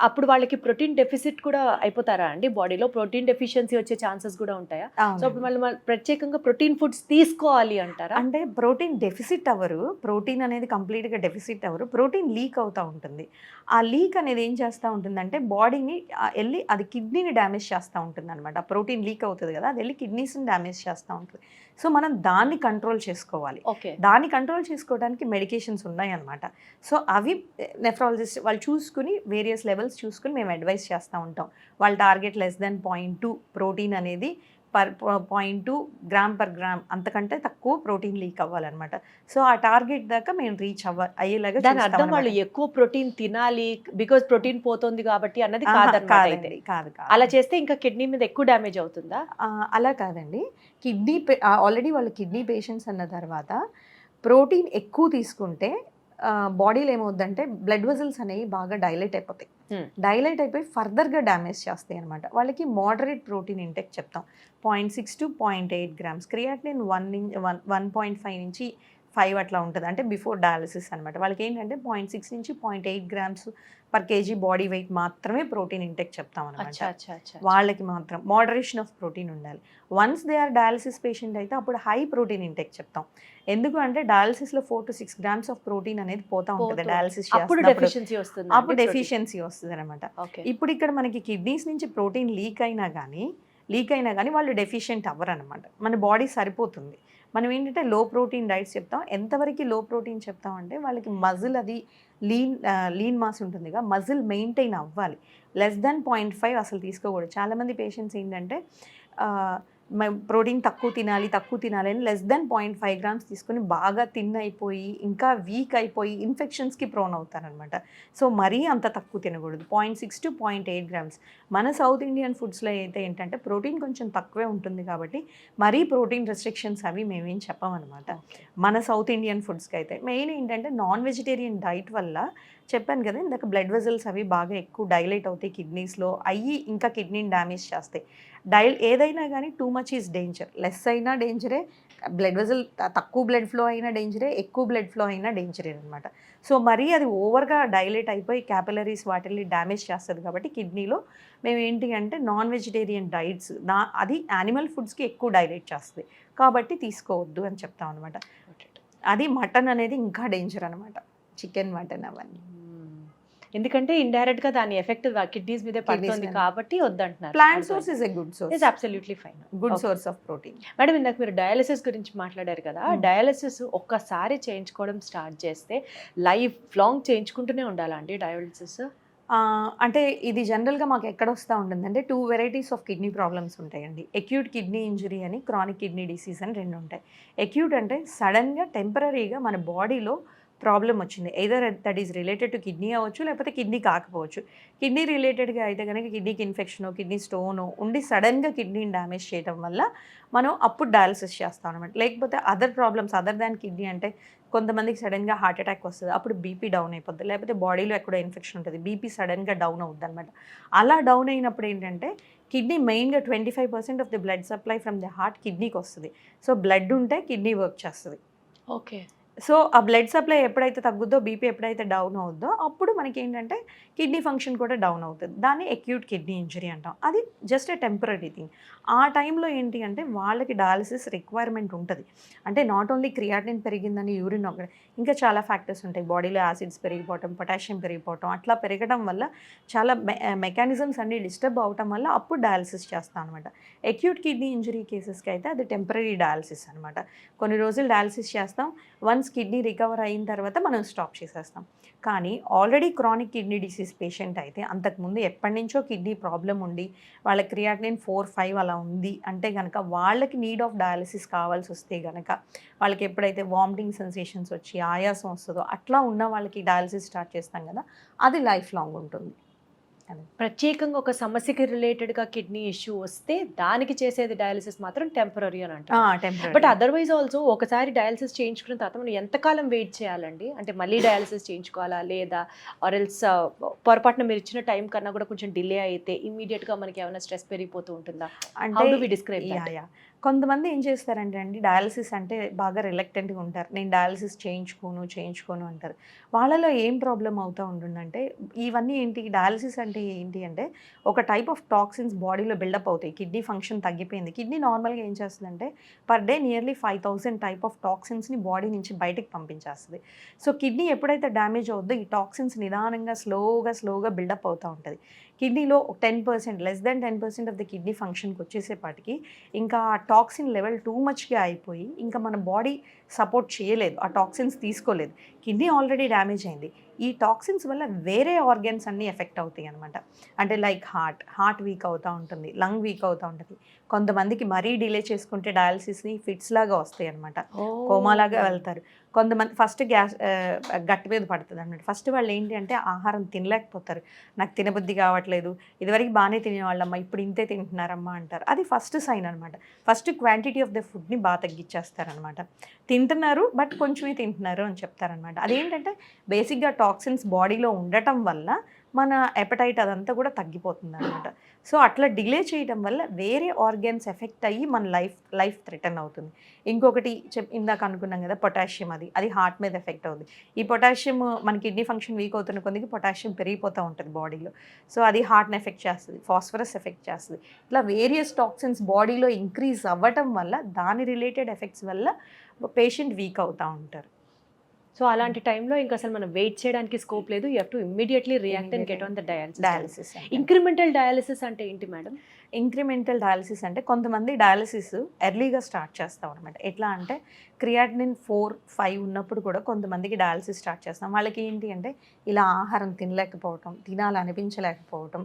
అప్పుడు వాళ్ళకి ప్రోటీన్ డెఫిసిట్ కూడా అయిపోతారా అండి? బాడీలో ప్రోటీన్ డెఫిషియన్సీ వచ్చే ఛాన్సెస్ కూడా ఉంటాయా? సో అప్పుడు మళ్ళీ ప్రత్యేకంగా ప్రోటీన్ ఫుడ్స్ తీసుకోవాలి అంటారా? అంటే ప్రోటీన్ డెఫిసిట్ అవ్వరు, ప్రోటీన్ అనేది కంప్లీట్గా డెఫిసిట్ అవ్వరు, ప్రోటీన్ లీక్ అవుతూ ఉంటుంది. ఆ లీక్ అనేది ఏం చేస్తూ ఉంటుందంటే బాడీని వెళ్ళి అది కిడ్నీని డ్యామేజ్ చేస్తూ ఉంటుంది అనమాట. ఆ ప్రోటీన్ లీక్ అవుతుంది కదా, అది వెళ్ళి కిడ్నీస్ని డ్యామేజ్ చేస్తూ ఉంటుంది. సో మనం దాన్ని కంట్రోల్ చేసుకోవాలి. దాన్ని కంట్రోల్ చేసుకోవడానికి మెడికేషన్స్ ఉన్నాయన్నమాట. సో అవి నెఫ్రాలజిస్ట్ వాళ్ళు చూసుకుని వేరియస్ లెవెల్స్ చూసుకుని మేము అడ్వైస్ చేస్తూ ఉంటాం. వాళ్ళ టార్గెట్ లెస్ దెన్ 0.2 ప్రోటీన్ అనేది పర్ 0.2 గ్రామ్ పర్ గ్రామ్, అంతకంటే తక్కువ ప్రోటీన్ లీక్ అవ్వాలన్నమాట. సో ఆ టార్గెట్ దాకా మేము రీచ్ అయ్యేలాగా. దాని అర్థం వాళ్ళు ఎక్కువ ప్రోటీన్ తినాలి బికాజ్ ప్రోటీన్ పోతుంది కాబట్టి అన్నది కాదండి. కాదు. అలా చేస్తే ఇంకా కిడ్నీ మీద ఎక్కువ డ్యామేజ్ అవుతుందా? అలా కాదండి. కిడ్నీ ఆల్రెడీ వాళ్ళు కిడ్నీ పేషెంట్స్ అన్న తర్వాత ప్రోటీన్ ఎక్కువ తీసుకుంటే బాడీలో ఏమవుద్దంటే బ్లడ్ వెజల్స్ అనేవి బాగా డైలేట్ అయిపోతాయి. డైలేట్ అయిపోయి ఫర్దర్గా డ్యామేజ్ చేస్తాయి అనమాట. వాళ్ళకి మోడరేట్ ప్రోటీన్ ఇంటెక్ చెప్తాం. 0.6 to 0.8 grams. క్రియాటినిన్ 1.5 నుంచి 5 అట్లా ఉంటుంది, అంటే బిఫోర్ డయాలసిస్ అనమాట. వాళ్ళకి ఏంటంటే 0.6 నుంచి 0.8 grams per kg body weight మాత్రమే ప్రోటీన్ ఇంటెక్ చెప్తాం అనమాట. వాళ్ళకి మాత్రం మోడరేషన్ ఆఫ్ ప్రోటీన్ ఉండాలి. Once they are dialysis patient అయితే అప్పుడు హై ప్రోటీన్ ఇంటెక్ చెప్తాం. ఎందుకు అంటే డయాలసిస్లో 4 to 6 grams ఆఫ్ ప్రోటీన్ అనేది పోతా ఉంటుంది డయాలసిస్, అప్పుడు డెఫిషియన్సీ వస్తుంది అనమాట. ఇప్పుడు ఇక్కడ మనకి కిడ్నీస్ నుంచి ప్రోటీన్ లీక్ అయినా కానీ వాళ్ళు డెఫిషియెంట్ అవ్వరు అనమాట. మన బాడీ సరిపోతుంది. మనం ఏంటంటే లో ప్రోటీన్ డైట్స్ చెప్తాం. ఎంతవరకు లో ప్రోటీన్ చెప్తాం అంటే వాళ్ళకి మజిల్ అది లీన్ మాస్ ఉంటుందిగా, మజిల్ మెయింటైన్ అవ్వాలి. లెస్ దెన్ 0.5 అసలు తీసుకోకూడదు. చాలామంది పేషెంట్స్ ఏంటంటే ప్రోటీన్ తక్కువ తినాలి అని లెస్ దెన్ 0.5 grams తీసుకొని బాగా అయిపోయి ఇంకా వీక్ అయిపోయి ఇన్ఫెక్షన్స్కి ప్రోన్ అవుతారనమాట. సో మరీ అంత తక్కువ తినకూడదు. 0.6 to 0.8 grams. మన సౌత్ ఇండియన్ ఫుడ్స్లో అయితే ఏంటంటే ప్రోటీన్ కొంచెం తక్కువే ఉంటుంది కాబట్టి మరీ ప్రోటీన్ రెస్ట్రిక్షన్స్ అవి మేమేం చెప్పమన్నమాట. మన సౌత్ ఇండియన్ ఫుడ్స్కి అయితే మెయిన్ ఏంటంటే నాన్ వెజిటేరియన్ డైట్ వల్ల చెప్పాను కదా ఇందాక బ్లడ్ వెజల్స్ అవి బాగా ఎక్కువ డైలేట్ అవుతాయి కిడ్నీస్లో, అయ్యి ఇంకా కిడ్నీని డ్యామేజ్ చేస్తాయి. ఏదైనా కానీ too much is danger. Less అయినా డేంజరే, బ్లడ్ వెజల్ తక్కువ బ్లడ్ ఫ్లో అయినా డేంజరే, ఎక్కువ బ్లడ్ ఫ్లో అయినా డేంజరే అనమాట. సో మరీ అది ఓవర్గా డైలేట్ అయిపోయి క్యాపిలరీస్ వాటిని డ్యామేజ్ చేస్తుంది కాబట్టి కిడ్నీలో మేము ఏంటి అంటే నాన్ వెజిటేరియన్ డైట్స్ అది యానిమల్ ఫుడ్స్కి ఎక్కువ డైలేట్ చేస్తుంది కాబట్టి తీసుకోవద్దు అని చెప్తాం అనమాట. అది మటన్ అనేది ఇంకా డేంజర్ అనమాట, చికెన్ మటన్ అవన్నీ. ఎందుకంటే ఇండైరెక్ట్ గా దాని ఎఫెక్ట్ కిడ్నీస్ మీదే పడుతుంది మీద. కాబట్టి వద్దంటున్నారు. Plant source is a good source, is absolutely fine. Good source of protein. Madam, ఇందాక మీరు డయాలసిస్ గురించి మాట్లాడారు కదా, డయాలసిస్ ఒక్కసారి చేయించుకోవడం స్టార్ట్ చేస్తే లైఫ్ లాంగ్ చేయించుకుంటూనే ఉండాలా అండి డయాలసిస్? అంటే ఇది జనరల్గా మాకు ఎక్కడ వస్తూ ఉంటుందంటే 2 వెరైటీస్ ఆఫ్ కిడ్నీ ప్రాబ్లమ్స్ ఉంటాయండి. అక్యూట్ కిడ్నీ ఇంజరీ అని, క్రానిక్ కిడ్నీ డిసీజ్ అని 2 ఉంటాయి. అక్యూట్ అంటే సడన్గా టెంపరీగా మన బాడీలో ప్రాబ్లం వచ్చింది, either that is related to kidney అవ్వచ్చు, లేకపోతే కిడ్నీ కాకపోవచ్చు. కిడ్నీ రిలేటెడ్గా అయితే కనుక కిడ్నీకి ఇన్ఫెక్షను, కిడ్నీ స్టోను ఉండి సడన్గా కిడ్నీని డ్యామేజ్ చేయడం వల్ల మనం అప్పుడు డయాలసిస్ చేస్తాం అనమాట. లేకపోతే other problems other than kidney అంటే కొంతమందికి సడన్గా హార్ట్ అటాక్ వస్తుంది, అప్పుడు బీపీ డౌన్ అయిపోద్ది, లేకపోతే బాడీలో ఎక్కడో ఇన్ఫెక్షన్ ఉంటుంది, బీపీ సడన్గా డౌన్ అవుద్ది అనమాట. అలా డౌన్ అయినప్పుడు ఏంటంటే కిడ్నీ మెయిన్గా 25% of the blood supply from the heart కిడ్నీకి వస్తుంది. సో బ్లడ్ ఉంటే కిడ్నీ వర్క్ చేస్తుంది. ఓకే. సో ఆ బ్లడ్ సప్లై ఎప్పుడైతే తగ్గుద్దో, బీపీ ఎప్పుడైతే డౌన్ అవుద్దో అప్పుడు మనకి ఏంటంటే కిడ్నీ ఫంక్షన్ కూడా డౌన్ అవుతుంది. దాన్ని అక్యూట్ కిడ్నీ ఇంజరీ అంటాం. అది జస్ట్ ఏ టెంపరీ థింగ్. ఆ టైంలో ఏంటి అంటే వాళ్ళకి డయాలసిస్ రిక్వైర్మెంట్ ఉంటుంది. అంటే నాట్ ఓన్లీ క్రియాటినిన్ పెరిగిందని యూరిన్ ఒకటి, ఇంకా చాలా ఫ్యాక్టర్స్ ఉంటాయి. బాడీలో యాసిడ్స్ పెరిగిపోవటం, పొటాషియం పెరిగిపోవటం, అట్లా పెరగడం వల్ల చాలా మెకానిజమ్స్ అన్నీ డిస్టర్బ్ అవటం వల్ల అప్పుడు డయాలసిస్ చేస్తాం అనమాట. అక్యూట్ కిడ్నీ ఇంజరీ కేసెస్కి అయితే అది టెంపరీ డయాలసిస్ అనమాట. కొన్ని రోజులు డయాలసిస్ చేస్తాం, వన్స్ కిడ్నీ రికవర్ అయిన తర్వాత మనం స్టాప్ చేసేస్తాం. కానీ already chronic kidney disease patient అయితే అంతకుముందు ఎప్పటి నుంచో కిడ్నీ ప్రాబ్లం ఉండి వాళ్ళ క్రియాటినిన్ 4-5 అలా ఉంది అంటే కనుక వాళ్ళకి నీడ్ ఆఫ్ డయాలసిస్ కావాల్సి వస్తే కనుక, వాళ్ళకి ఎప్పుడైతే వామిటింగ్ సెన్సేషన్స్ వచ్చి ఆయాసం వస్తుందో అట్లా ఉన్న వాళ్ళకి డయాలసిస్ స్టార్ట్ చేస్తాం కదా, అది లైఫ్ లాంగ్ ఉంటుంది. ప్రత్యేకంగా ఒక సమస్యకి రిలేటెడ్గా కిడ్నీ ఇష్యూ వస్తే దానికి చేసేది డయాలసిస్ మాత్రం టెంపరీ అని అంటారు. బట్ అదర్వైజ్ ఆల్సో ఒకసారి డయాలసిస్ చేయించుకున్న తర్వాత మనం ఎంతకాలం వెయిట్ చేయాలండి? అంటే మళ్ళీ డయాలసిస్ చేయించుకోవాలా లేదా, ఆర్ ఎల్స్ పొరపాటున మీరు ఇచ్చిన టైం కన్నా కూడా కొంచెం డిలే అయితే ఇమీడియట్గా మనకి ఏమైనా స్ట్రెస్ పెరిగిపోతూ ఉంటుందా? అంటే కొంతమంది ఏం చేస్తారంటే అండి, డయాలసిస్ అంటే బాగా రిలక్టెంట్గా ఉంటారు, నేను డయాలసిస్ చేయించుకోను అంటారు. వాళ్ళలో ఏం ప్రాబ్లం అవుతూ ఉంటుందంటే, ఇవన్నీ ఏంటి, డయాలసిస్ అంటే ఏంటి అంటే ఒక టైప్ ఆఫ్ టాక్సిన్స్ బాడీలో బిల్డప్ అవుతాయి. కిడ్నీ ఫంక్షన్ తగ్గిపోయింది. కిడ్నీ నార్మల్గా ఏం చేస్తుందంటే per day nearly 5000 type of టాక్సిన్స్ని బాడీ నుంచి బయటకు పంపించేస్తుంది. సో కిడ్నీ ఎప్పుడైతే డ్యామేజ్ అవుద్దో ఈ టాక్సిన్స్ నిదానంగా స్లోగా బిల్డప్ అవుతూ ఉంటుంది. కిడ్నీలో 10%, less than 10% of the kidney ఫంక్షన్కి వచ్చేసేపాటికి ఇంకా ఆ టాక్సిన్ లెవెల్ టూ మచ్గా అయిపోయి ఇంకా మన బాడీ సపోర్ట్ చేయలేదు, ఆ టాక్సిన్స్ తీసుకోలేదు. కిడ్నీ ఆల్రెడీ డ్యామేజ్ అయింది. ఈ టాక్సిన్స్ వల్ల వేరే ఆర్గన్స్ అన్నీ ఎఫెక్ట్ అవుతాయి అనమాట. అంటే లైక్ హార్ట్ వీక్ అవుతూ ఉంటుంది, లంగ్ వీక్ అవుతూ ఉంటుంది. కొంతమందికి మరీ డిలే చేసుకుంటే డయాలసిస్ని ఫిట్స్ లాగా వస్తాయి అనమాట, కోమాలాగా వెళ్తారు. కొంతమంది ఫస్ట్ గట్టి మీద పడుతుంది అనమాట. ఫస్ట్ వాళ్ళు ఏంటి అంటే ఆహారం తినలేకపోతారు, నాకు తినబుద్ధి కావట్లేదు, ఇదివరకు బాగానే తినేవాళ్ళమ్మా ఇప్పుడు ఇంతే తింటున్నారమ్మా అంటారు. అది ఫస్ట్ సైన్ అనమాట. ఫస్ట్ క్వాంటిటీ ఆఫ్ ద ఫుడ్ని బాగా తగ్గించేస్తారనమాట. తింటున్నారు బట్ కొంచెమే తింటున్నారు అని చెప్తారనమాట. అదేంటంటే బేసిక్గా టాక్సిన్స్ బాడీలో ఉండటం వల్ల మన ఎపటైట్ అదంతా కూడా తగ్గిపోతుంది అనమాట. సో అట్లా డిలే చేయడం వల్ల వేరే ఆర్గన్స్ ఎఫెక్ట్ అయ్యి మన లైఫ్ థ్రెటన్ అవుతుంది. ఇంకొకటి ఇందాక అనుకున్నాం కదా పొటాషియం, అది హార్ట్ మీద ఎఫెక్ట్ అవుతుంది. ఈ పొటాషియం మన కిడ్నీ ఫంక్షన్ వీక్ అవుతున్న కొద్దికి పొటాషియం పెరిగిపోతూ ఉంటుంది బాడీలో. సో అది హార్ట్ని ఎఫెక్ట్ చేస్తుంది, ఫాస్ఫరస్ ఎఫెక్ట్ చేస్తుంది. ఇట్లా వేరియస్ టాక్సిన్స్ బాడీలో ఇంక్రీజ్ అవ్వటం వల్ల దాని రిలేటెడ్ ఎఫెక్ట్స్ వల్ల పేషెంట్ వీక్ అవుతూ ఉంటారు. సో అలాంటి టైంలో ఇంకా అసలు మనం వెయిట్ చేయడానికి స్కోప్ లేదు, you have to immediately react and get on the dialysis. Incremental dialysis అంటే ఏంటి మేడం? ఇంక్రిమెంటల్ డయాలసిస్ అంటే కొంతమంది డయాలసిస్ ఎర్లీగా స్టార్ట్ చేస్తాం అనమాట. ఎట్లా అంటే క్రియాటినిన్ 4-5 ఉన్నప్పుడు కూడా కొంతమందికి డయాలసిస్ స్టార్ట్ చేస్తాం. వాళ్ళకి ఏంటి అంటే ఇలా ఆహారం తినలేకపోవటం, తినాలనిపించలేకపోవటం,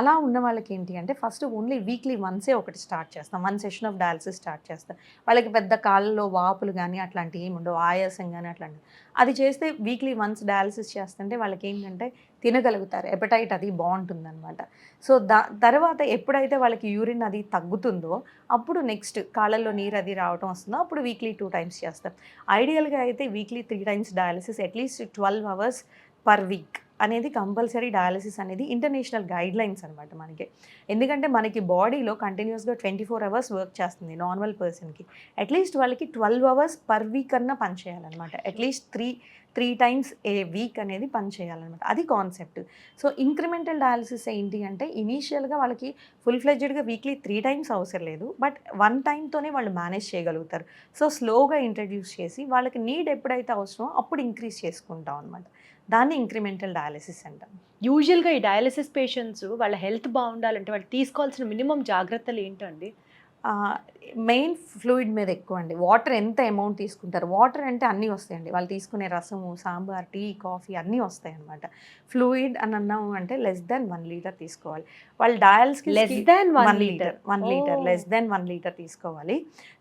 అలా ఉన్న వాళ్ళకి ఏంటి అంటే ఫస్ట్ ఓన్లీ వీక్లీ వన్సే ఒకటి స్టార్ట్ చేస్తాం, 1 సెషన్ ఆఫ్ డయాలసిస్ స్టార్ట్ చేస్తాం. వాళ్ళకి పెద్ద కాళ్ళలో వాపులు కానీ అట్లాంటివి ఏమి ఉండవు, ఆయాసం కానీ అట్లాంటివి. అది చేస్తే వీక్లీ వన్స్ డయాలసిస్ చేస్తుంటే వాళ్ళకి ఏంటంటే తినగలుగుతారు, ఎపటైట్ అది బాగుంటుంది అనమాట. సో తర్వాత ఎప్పుడైతే వాళ్ళకి యూరిన్ అది తగ్గుతుందో అప్పుడు నెక్స్ట్ కాళ్ళల్లో నీరు అది రావడం వస్తుందో అప్పుడు వీక్లీ 2 టైమ్స్ చేస్తాం. ఐడియల్గా అయితే weekly 3 times dialysis, at least 12 hours per week అనేది కంపల్సరీ డయాలసిస్ అనేది ఇంటర్నేషనల్ గైడ్ లైన్స్ అనమాట మనకి. ఎందుకంటే మనకి బాడీలో కంటిన్యూస్గా 24 hours వర్క్ చేస్తుంది నార్మల్ పర్సన్కి. అట్లీస్ట్ వాళ్ళకి 12 hours పర్ వీక్ అన్నా పని చేయాలన్నమాట. అట్లీస్ట్ త్రీ టైమ్స్ ఏ వీక్ అనేది పని చేయాలన్నమాట, అది కాన్సెప్ట్. సో ఇంక్రిమెంటల్ డయాలసిస్ ఏంటి అంటే ఇనీషియల్గా వాళ్ళకి ఫుల్ ఫ్లెడ్జెడ్గా వీక్లీ 3 టైమ్స్ అవసరం లేదు, బట్ 1 టైంతోనే వాళ్ళు మేనేజ్ చేయగలుగుతారు. సో స్లోగా ఇంట్రడ్యూస్ చేసి వాళ్ళకి నీడ్ ఎప్పుడైతే అవసరమో అప్పుడు ఇంక్రీజ్ చేసుకుంటాం అనమాట. దాన్ని ఇంక్రిమెంటల్ డయాలిసిస్ అంటాం. యూజువల్గా ఈ డయాలిసిస్ పేషెంట్స్ వాళ్ళ హెల్త్ బాగుండాలంటే వాళ్ళు తీసుకోవాల్సిన మినిమం జాగ్రత్తలు ఏంటండి? మెయిన్ ఫ్లూయిడ్ మీద ఎక్కువ అండి. వాటర్ ఎంత అమౌంట్ తీసుకుంటారు, వాటర్ అంటే అన్నీ వస్తాయండి. వాళ్ళు తీసుకునే రసము, సాంబార్, టీ, కాఫీ అన్నీ వస్తాయి అనమాట. ఫ్లూయిడ్ అని అన్నాము అంటే లెస్ దాన్ 1 లీటర్ తీసుకోవాలి. వాళ్ళు dialysis Less than 1 liter. 1 litre Oh. Less than 1 litre తీసుకోవాలి.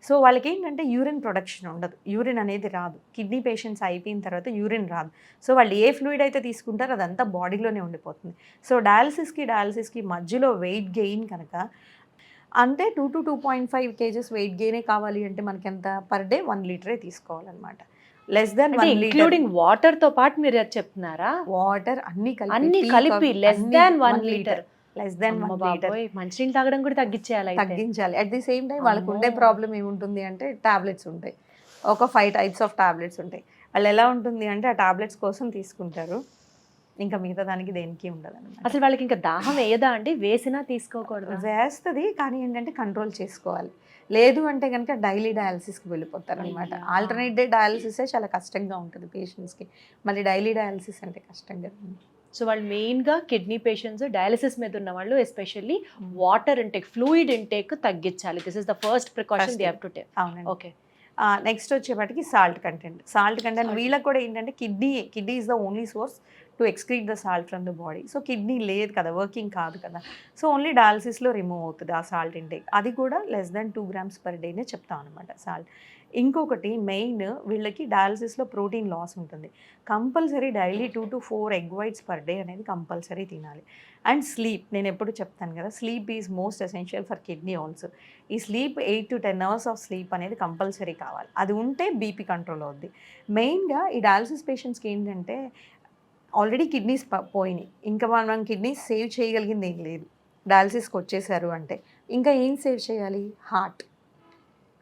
సో వాళ్ళకి ఏంటంటే యూరిన్ ప్రొడక్షన్ ఉండదు, యూరిన్ అనేది రాదు. కిడ్నీ పేషెంట్స్ అయిపోయిన తర్వాత యూరిన్ రాదు. సో వాళ్ళు ఏ ఫ్లూయిడ్ అయితే తీసుకుంటారో అదంతా బాడీలోనే ఉండిపోతుంది. సో డయాలిసిస్కి మధ్యలో వెయిట్ గెయిన్ కనుక అంటే 2 to 2.5 kgs వెయిట్ గెయినే కావాలి అంటే మనకి ఎంత పర్ డే 1 లీటరే తీసుకోవాలన్నమాట. Less than 1 litre including water తో పాటు మీరు అది చెప్తున్నారా? వాటర్ అన్ని అన్ని కలిపి less than 1 litre. Less than 1 litre మంచినీళ్ళు తాగడం కూడా తగ్గించేయాలి. తగ్గించాలి. అట్ ది సేమ్ టైం వాళ్ళకు ఉండే ప్రాబ్లం ఏముంటుంది అంటే టాబ్లెట్స్ ఉంటాయి. ఒక 5 టైప్స్ ఆఫ్ టాబ్లెట్స్ ఉంటాయి. వాళ్ళు ఎలా ఉంటుంది అంటే ఆ టాబ్లెట్స్ కోసం తీసుకుంటారు, ఇంకా మిగతా దానికి దేనికి ఉండదు అనమాట. అసలు వాళ్ళకి ఇంకా దాహం వేయదా అండి? వేసినా తీసుకోకూడదు? వేస్తుంది, కానీ ఏంటంటే కంట్రోల్ చేసుకోవాలి. లేదు అంటే కనుక డైలీ డయాలిసిస్కి వెళ్ళిపోతారు అనమాట. ఆల్టర్నేట్ డే డయాలిసిసే చాలా కష్టంగా ఉంటుంది పేషెంట్స్కి, మళ్ళీ డైలీ డయాలిసిస్ అంటే కష్టంగా. సో వాళ్ళు మెయిన్గా కిడ్నీ పేషెంట్స్, డయాలిసిస్ మీద ఉన్న వాళ్ళు especially water intake, fluid intake తగ్గించాలి. This is the first precaution they have to take. అవునండి. ఓకే. నెక్స్ట్ వచ్చేపటికి సాల్ట్ కంటెంట్ వీళ్ళకి కూడా ఏంటంటే kidney is the only source to excrete the salt from the body. So kidney లేదు కదా, working కాదు కదా, సో ఓన్లీ డయాలిసిస్లో రిమూవ్ అవుతుంది ఆ సాల్ట్ ఇంటేక్. అది కూడా less than 2 grams per day చెప్తాం అనమాట సాల్ట్. ఇంకొకటి మెయిన్ వీళ్ళకి డయాలిసిస్లో ప్రోటీన్ లాస్ ఉంటుంది. Compulsory daily 2 to 4 egg whites per day అనేది కంపల్సరీ తినాలి. అండ్ స్లీప్, నేను ఎప్పుడు చెప్తాను కదా, sleep is most essential for kidney also. ఈ sleep 8 to 10 hours of sleep అనేది కంపల్సరీ కావాలి. అది ఉంటే బీపీ కంట్రోల్ అవుద్ది. మెయిన్గా ఈ డయాలిసిస్ పేషెంట్స్కి ఏంటంటే ఆల్రెడీ కిడ్నీస్ పోయినాయి, ఇంకా మనం కిడ్నీస్ సేవ్ చేయగలిగింది ఏం లేదు. డయాలిసిస్కి వచ్చేసారు అంటే ఇంకా ఏం సేవ్ చేయాలి?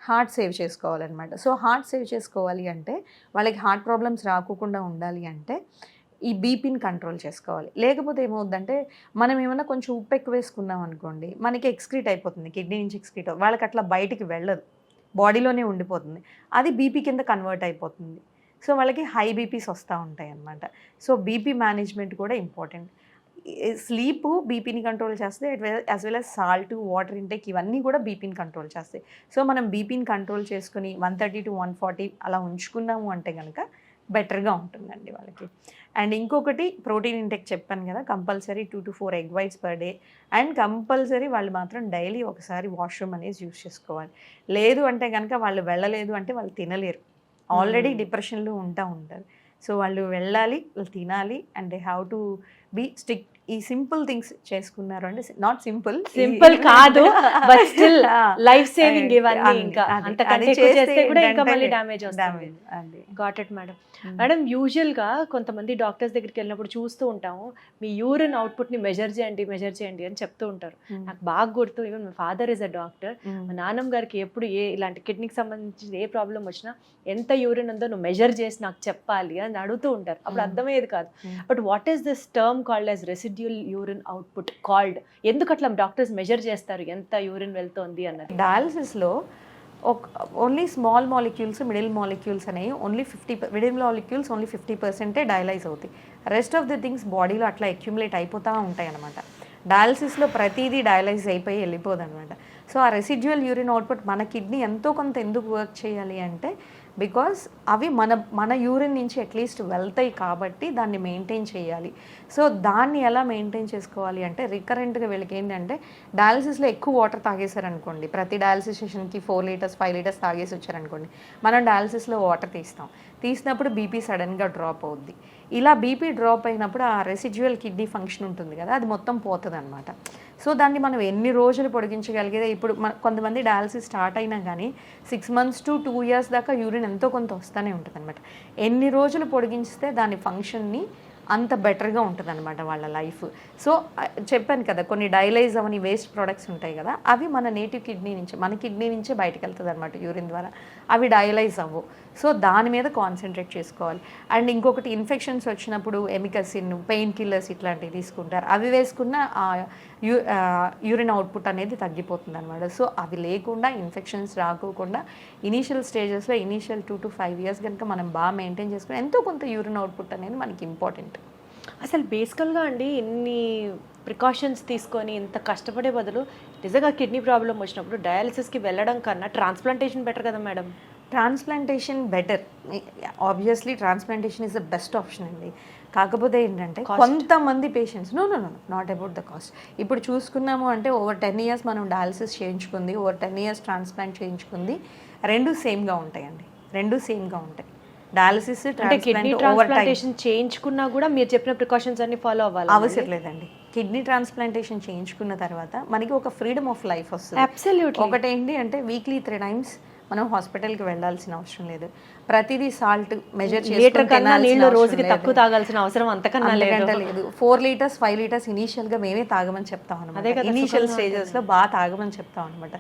హార్ట్ సేవ్ చేసుకోవాలన్నమాట. సో హార్ట్ సేవ్ చేసుకోవాలి అంటే వాళ్ళకి హార్ట్ ప్రాబ్లమ్స్ రాకుండా ఉండాలి అంటే ఈ బీపీని కంట్రోల్ చేసుకోవాలి. లేకపోతే ఏమవుద్దంటే మనం ఏమైనా కొంచెం ఉప్పు ఎక్కువ వేసుకున్నాం అనుకోండి, మనకి ఎక్స్క్రీట్ అయిపోతుంది, కిడ్నీ నుంచి ఎక్స్క్రీట్ అవుతుంది. వాళ్ళకి అట్లా బయటికి వెళ్ళదు, బాడీలోనే ఉండిపోతుంది, అది బీపీ కింద కన్వర్ట్ అయిపోతుంది. సో వాళ్ళకి హై బీపీస్ వస్తూ ఉంటాయి అన్నమాట. సో బీపీ మేనేజ్మెంట్ కూడా ఇంపార్టెంట్. స్లీప్ బీపీని కంట్రోల్ చేస్తే as well as salt, water intake ఇవన్నీ కూడా బీపీని కంట్రోల్ చేస్తాయి. సో మనం బీపీని కంట్రోల్ చేసుకుని 130 to 140 అలా ఉంచుకున్నాము అంటే కనుక బెటర్గా ఉంటుందండి వాళ్ళకి. అండ్ ఇంకొకటి ప్రోటీన్ ఇంటేక్ చెప్పాను కదా, compulsory 2 to 4 egg whites per day. And compulsory వాళ్ళు మాత్రం డైలీ ఒకసారి వాష్రూమ్ అనేది యూస్ చేసుకోవాలి. లేదు అంటే కనుక వాళ్ళు వెళ్ళలేదు అంటే వాళ్ళు తినలేరు, ఆల్రెడీ డిప్రెషన్లో ఉంటారు. సో వాళ్ళు వెళ్ళాలి, వాళ్ళు తినాలి, and they have to be strict. ఈ సింపుల్ థింగ్స్ చేసుకున్నారు అంటే, నాట్ సింపుల్ కాదు, బట్ స్టిల్ లైఫ్ సేవింగ్ ఇవన్నీ. ఇంకా అంతకంటే ఎక్కువ చేస్తే కూడా ఇంకా మళ్ళీ డ్యామేజ్ వస్తుంది. Got it madam. మేడం, యూజువల్గా కొంతమంది డాక్టర్స్ దగ్గరికి వెళ్ళినప్పుడు చూస్తూ ఉంటాము, మీ యూరిన్ అవుట్పుట్ని మెజర్ చేయండి అని చెప్తూ ఉంటారు. నాకు బాగా గుర్తు, even my father is a doctor. మా నాన్నమ్మ గారికి ఎప్పుడు ఇలాంటి కిడ్నీకి సంబంధించి ఏ ప్రాబ్లం వచ్చినా ఎంత యూరిన్ ఉందో నువ్వు మెజర్ చేసి నాకు చెప్పాలి అని అడుగుతూ ఉంటారు. అప్పుడు అర్థమయ్యేది కాదు. But what is this term called as residual urine output called? ఎందుకు అట్లా డాక్టర్స్ మెజర్ చేస్తారు ఎంత యూరిన్ వెళ్తోంది అన్నది? డయాలిసిస్లో only small molecules, middle molecules అనేవి మిడిల్ మాలిక్యూల్స్ ఓన్లీ 50% డయలైజ్ అవుతాయి. రెస్ట్ ఆఫ్ ది థింగ్స్ బాడీలో అట్లా అక్యుములేట్ అయిపోతూ ఉంటాయి అన్నమాట. డయాలిసిస్లో ప్రతిదీ డయలైజ్ అయిపోయి వెళ్ళిపోదు అనమాట. సో ఆ రెసిడ్యువల్ యూరిన్ అవుట్పుట్ మన కిడ్నీ ఎంతో కొంత ఎందుకు వర్క్ చేయాలి అంటే, బికాస్ అవి మన యూరిన్ నుంచి అట్లీస్ట్ వెళ్తాయి కాబట్టి దాన్ని మెయింటైన్ చేయాలి. సో దాన్ని ఎలా మెయింటైన్ చేసుకోవాలి అంటే, రికరెంట్గా వీళ్ళకి ఏంటంటే డయాలిసిస్లో ఎక్కువ వాటర్ తాగేశారనుకోండి, ప్రతి డయాలిసిస్ సెషన్కి 4 liters 5 liters తాగేసి వచ్చారనుకోండి, మనం డయాలిసిస్లో వాటర్ తీసినప్పుడు బీపీ సడన్గా డ్రాప్ అవుద్ది. ఇలా బీపీ డ్రాప్ అయినప్పుడు ఆ రెసిడ్యువల్ కిడ్నీ ఫంక్షన్ ఉంటుంది కదా, అది మొత్తం పోతుంది అనమాట. సో దాన్ని మనం ఎన్ని రోజులు పొడిగించగలిగేదే. ఇప్పుడు కొంతమంది డయాలిసిస్ స్టార్ట్ అయినా కానీ 6 months to 2 years దాకా యూరిన్ ఎంతో కొంత వస్తూనే ఉంటుంది అనమాట. ఎన్ని రోజులు పొడిగించితే దాని ఫంక్షన్ని అంత బెటర్గా ఉంటుంది అనమాట వాళ్ళ లైఫ్. సో చెప్పాను కదా, కొన్ని డైలైజ్ అవని వేస్ట్ ప్రోడక్ట్స్ ఉంటాయి కదా, అవి మన నేటివ్ కిడ్నీ నుంచి, మన కిడ్నీ నుంచే బయటకు వెళ్తుంది అనమాట యూరిన్ ద్వారా. అవి డైలైజ్ అవ్వవు. సో దాని మీద కాన్సన్ట్రేట్ చేసుకోవాలి. అండ్ ఇంకొకటి, ఇన్ఫెక్షన్స్ వచ్చినప్పుడు ఎమికసిన్, పెయిన్ కిల్లర్స్ ఇట్లాంటివి తీసుకుంటారు. అవి వేసుకున్న యూరిన్ అవుట్పుట్ అనేది తగ్గిపోతుంది అనమాట. సో అవి లేకుండా ఇన్ఫెక్షన్స్ రాకోకుండా ఇనీషియల్ స్టేజెస్లో ఇనీషియల్ 2 to 5 years కనుక మనం బాగా మెయింటైన్ చేసుకుని ఎంతో కొంత యూరిన్ అవుట్పుట్ అనేది మనకి ఇంపార్టెంట్. అసలు బేసికల్గా అండి ఇన్ని ప్రికాషన్స్ తీసుకొని ఇంత కష్టపడే బదులు నిజంగా కిడ్నీ ప్రాబ్లం వచ్చినప్పుడు డయాలిసిస్కి వెళ్ళడం కన్నా ట్రాన్స్ప్లాంటేషన్ బెటర్ కదా madam? Transplantation better, obviously transplantation is the best option అండి. కాకపోతే ఏంటంటే కొంతమంది patients not about the cost. ఇప్పుడు చూసుకున్నాము అంటే ఓవర్ 10 years మనం డయాలిసిస్ చేయించుకుంది, ఓవర్ 10 years ట్రాన్స్ప్లాంట్ చేయించుకుంది, రెండు సేమ్గా ఉంటాయండి, రెండు సేమ్గా ఉంటాయి. డయాలిసిస్ అంటే కిడ్నీ ట్రాన్స్ప్లాంటేషన్ చేయించుకున్నా కూడా మీరు చెప్పిన ప్రికాషన్స్ అన్ని ఫాలో అవ్వాలి? అవసరం లేదండి. కిడ్నీ ట్రాన్స్ప్లాంటేషన్ చేయించుకున్న తర్వాత మనకి ఒక ఫ్రీడమ్ ఆఫ్ లైఫ్ వస్తుంది. అబ్సల్యూట్లీ. ఒకటేంటి అంటే వీక్లీ 3 times మనం హాస్పిటల్కి వెళ్ళాల్సిన అవసరం లేదు. ప్రతిదీ సాల్ట్ మెజర్ నీళ్ళు రోజుకి తక్కువ తాగాల్సిన అవసరం అంతకన్నా లేదు. 4 liters 5 liters ఇనీషియల్గా మేమే తాగమని చెప్తాం అనమాట. ఇనీషియల్ స్టేజెస్లో బాగా తాగమని చెప్తాం అనమాట.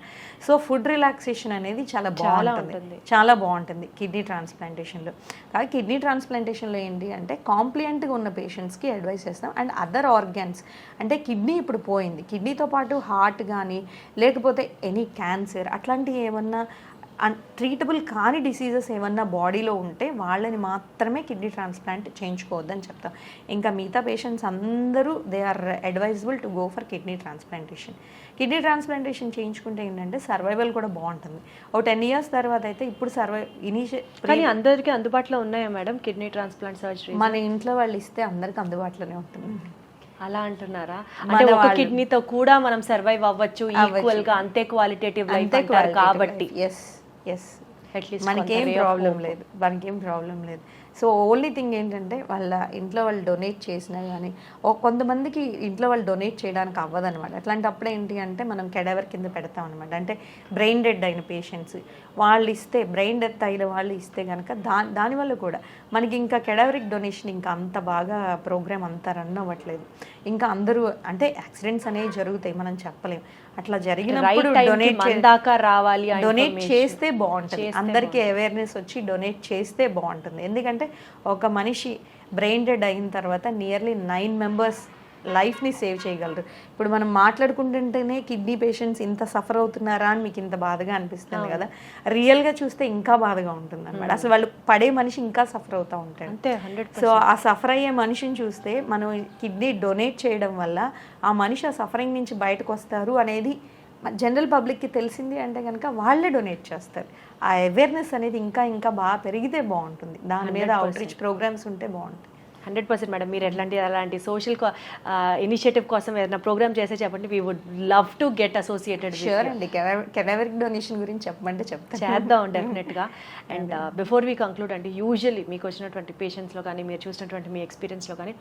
సో ఫుడ్ రిలాక్సేషన్ అనేది చాలా బాగుంటుంది, చాలా బాగుంటుంది కిడ్నీ ట్రాన్స్ప్లాంటేషన్లో. కానీ కిడ్నీ ట్రాన్స్ప్లాంటేషన్లో ఏంటి అంటే కాంప్లియంట్గా ఉన్న పేషెంట్స్కి అడ్వైస్ చేస్తాం. అండ్ అదర్ ఆర్గాన్స్ అంటే కిడ్నీ ఇప్పుడు పోయింది, కిడ్నీతో పాటు హార్ట్ కానీ లేకపోతే ఎనీ క్యాన్సర్ అట్లాంటివి ఏమన్నా ట్రీటబుల్ కాని డిసీజెస్ ఏమన్నా బాడీలో ఉంటే వాళ్ళని మాత్రమే కిడ్నీ ట్రాన్స్ప్లాంట్ చేయించుకోవద్దని చెప్తాం. ఇంకా మిగతా పేషెంట్స్ అందరూ they are advisable to go for kidney transplantation. Kidney transplantation చేయించుకుంటే ఏంటంటే సర్వైవల్ కూడా బాగుంటుంది. ఒక 10 years తర్వాత అయితే ఇప్పుడు కానీ అందరికీ అందుబాటులో ఉన్నాయా మేడం కిడ్నీ ట్రాన్స్ప్లాంట్ సర్జరీ? మన ఇంట్లో వాళ్ళు ఇస్తే అందరికి అందుబాటులోనే ఉంటుంది. అలా అంటున్నారా? అంటే ఒక కిడ్నీతో కూడా మనం సర్వైవ్ అవ్వచ్చు ఈక్వల్ గా, అంతే క్వాలిటేటివ్ లైఫ్ అంటారు కాబట్టి. మనకేం ప్రాబ్లం లేదు. సో ఓన్లీ థింగ్ ఏంటంటే వాళ్ళ ఇంట్లో వాళ్ళు డొనేట్ చేసినా కానీ కొంతమందికి ఇంట్లో వాళ్ళు డొనేట్ చేయడానికి అవ్వదనమాట. అట్లాంటప్పుడు ఏంటి అంటే మనం కెడవర్ కింద పెడతాం అనమాట. అంటే బ్రెయిన్ డెడ్ అయిన పేషెంట్స్ వాళ్ళు ఇస్తే, బ్రెయిన్ డెత్ అయిన వాళ్ళు ఇస్తే కనుక దానివల్ల కూడా మనకి ఇంకా కెడవరిక్ డొనేషన్ ఇంకా అంత బాగా ప్రోగ్రామ్ అంతా రన్ అవ్వట్లేదు. ఇంకా అందరూ అంటే యాక్సిడెంట్స్ అనేవి జరుగుతాయి, మనం చెప్పలేం. అట్లా జరిగినప్పుడు డొనేట్ చేస్తే బాగుంటుంది, అందరికీ అవేర్నెస్ వచ్చి డొనేట్ చేస్తే బాగుంటుంది. ఎందుకంటే ఒక మనిషి బ్రెయిన్ డెడ్ అయిన తర్వాత నియర్లీ 9 members లైఫ్ని సేవ్ చేయగలరు. ఇప్పుడు మనం మాట్లాడుకుంటుంటేనే కిడ్నీ పేషెంట్స్ ఇంత సఫర్ అవుతున్నారా అని మీకు ఇంత బాధగా అనిపిస్తుంది కదా, రియల్గా చూస్తే ఇంకా బాధగా ఉంటుంది అనమాట. అసలు వాళ్ళు పడే మనిషి ఇంకా సఫర్ అవుతూ ఉంటాడు. సో ఆ సఫర్ అయ్యే మనిషిని చూస్తే మనం కిడ్నీ డొనేట్ చేయడం వల్ల ఆ మనిషి ఆ సఫరింగ్ నుంచి బయటకు వస్తారు అనేది జనరల్ పబ్లిక్కి తెలిసింది అంటే కనుక వాళ్ళే డొనేట్ చేస్తారు. ఆ అవేర్నెస్ అనేది ఇంకా ఇంకా బాగా పెరిగితే బాగుంటుంది. దాని మీద అవుట్ రీచ్ ప్రోగ్రామ్స్ ఉంటే బాగుంటుంది. 100% మేడం. మీరు అలాంటి సోషల్ ఇనిషియేటివ్ కోసం ఏదైనా ప్రోగ్రామ్ చేసే చెప్పండి, we would love to get associated. Sure అండి, కెడవరిక్ డొనేషన్ గురించి చెప్పమంటే చేద్దాం డెఫినెట్గా. అండ్ బిఫోర్ వీ కంక్లూడ్ అండి, యూజువల్లీ మీకు వచ్చినటువంటి పేషెంట్స్లో కానీ మీరు చూసినటువంటి మీ ఎక్స్పీరియన్స్లో కానీ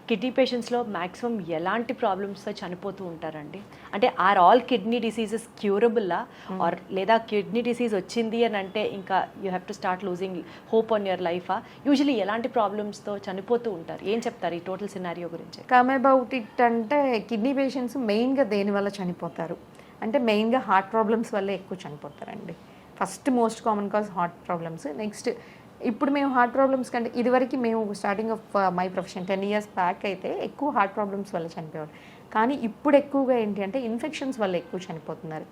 కిడ్నీ పేషెంట్స్లో మ్యాక్సిమం ఎలాంటి ప్రాబ్లమ్స్తో చనిపోతూ ఉంటారండి? అంటే ఆర్ ఆల్ కిడ్నీ డిసీజెస్ క్యూరబుల్లా, ఆర్ లేదా కిడ్నీ డిసీజ్ వచ్చింది అని అంటే ఇంకా you have to start losing hope on your లైఫా? యూజువల్లీ ఎలాంటి ప్రాబ్లమ్స్తో చనిపోతూ ఉంటారు, ఏం చెప్తారు ఈ టోటల్ సినారియో గురించి? కమ్ అబౌట్ ఇట్ అంటే కిడ్నీ పేషెంట్స్ మెయిన్గా దేని వల్ల చనిపోతారు అంటే మెయిన్గా హార్ట్ ప్రాబ్లమ్స్ వల్ల ఎక్కువ చనిపోతారండి. First most common cause heart problems. Next ఇప్పుడు మేము హార్ట్ ప్రాబ్లమ్స్ కంటే ఇదివరకు మేము starting of my profession 10 years back అయితే ఎక్కువ హార్ట్ ప్రాబ్లమ్స్ వల్ల చనిపోయేవారు. కానీ ఇప్పుడు ఎక్కువగా ఏంటి అంటే ఇన్ఫెక్షన్స్ వల్ల ఎక్కువ చనిపోతున్నారు.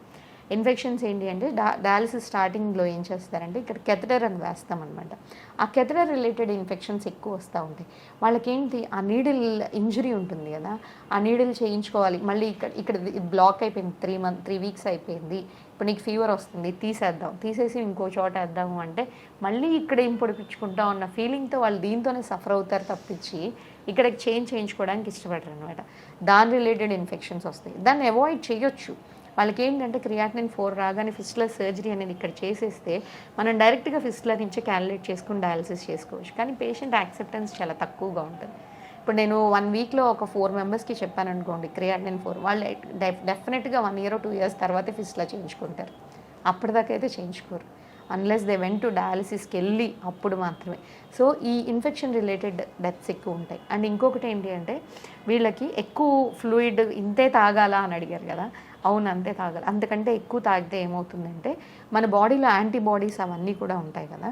ఇన్ఫెక్షన్స్ ఏంటి అంటే డయాలిసిస్ స్టార్టింగ్లో ఏం చేస్తారంటే ఇక్కడ కెథటర్ అని వేస్తామన్నమాట. ఆ కెథటర్ రిలేటెడ్ ఇన్ఫెక్షన్స్ ఎక్కువ వస్తూ ఉంటాయి. వాళ్ళకేంటి ఆ నీడిల్ ఇంజరీ ఉంటుంది కదా, ఆ నీడిల్ చేయించుకోవాలి. మళ్ళీ ఇక్కడ బ్లాక్ అయిపోయింది, 3 weeks అయిపోయింది, ఇప్పుడు నీకు ఫీవర్ వస్తుంది, తీసేసి ఇంకో చోట వేద్దాము అంటే మళ్ళీ ఇక్కడ ఏం పొడిపించుకుంటాం అన్న ఫీలింగ్తో వాళ్ళు దీంతోనే సఫర్ అవుతారు తప్పించి ఇక్కడ చేయించుకోవడానికి ఇష్టపడరు అనమాట. దాని రిలేటెడ్ ఇన్ఫెక్షన్స్ వస్తాయి. దాన్ని అవాయిడ్ చేయొచ్చు. వాళ్ళకి ఏంటంటే క్రియాటినిన్ 4 రాగానే ఫిస్టులర్ సర్జరీ అనేది ఇక్కడ చేసేస్తే మనం డైరెక్ట్గా ఫిస్టులర్ నుంచి క్యాలిక్యులేట్ చేసుకుని డయాలిసిస్ చేసుకోవచ్చు. కానీ పేషెంట్ యాక్సెప్టెన్స్ చాలా తక్కువగా ఉంటుంది. ఇప్పుడు నేను 1 weekలో ఒక 4 members చెప్పాను అనుకోండి క్రియాటినిన్ 4, వాళ్ళు డెఫినెట్గా 1 year or 2 years తర్వాతే ఫిస్టులర్ చేయించుకుంటారు. అప్పటిదాకా అయితే చేయించుకోరు అన్లెస్ దే వెంట్ టు డయాలిసిస్కి వెళ్ళి అప్పుడు మాత్రమే. సో ఈ ఇన్ఫెక్షన్ రిలేటెడ్ డెత్స్ ఎక్కువ ఉంటాయి. అండ్ ఇంకొకటి ఏంటి అంటే వీళ్ళకి ఎక్కువ ఫ్లూయిడ్ ఇంతే తాగాలా అని అడిగారు కదా, అవును అంతే తాగాలి. అంతకంటే ఎక్కువ తాగితే ఏమవుతుందంటే మన బాడీలో యాంటీబాడీస్ అవన్నీ కూడా ఉంటాయి కదా,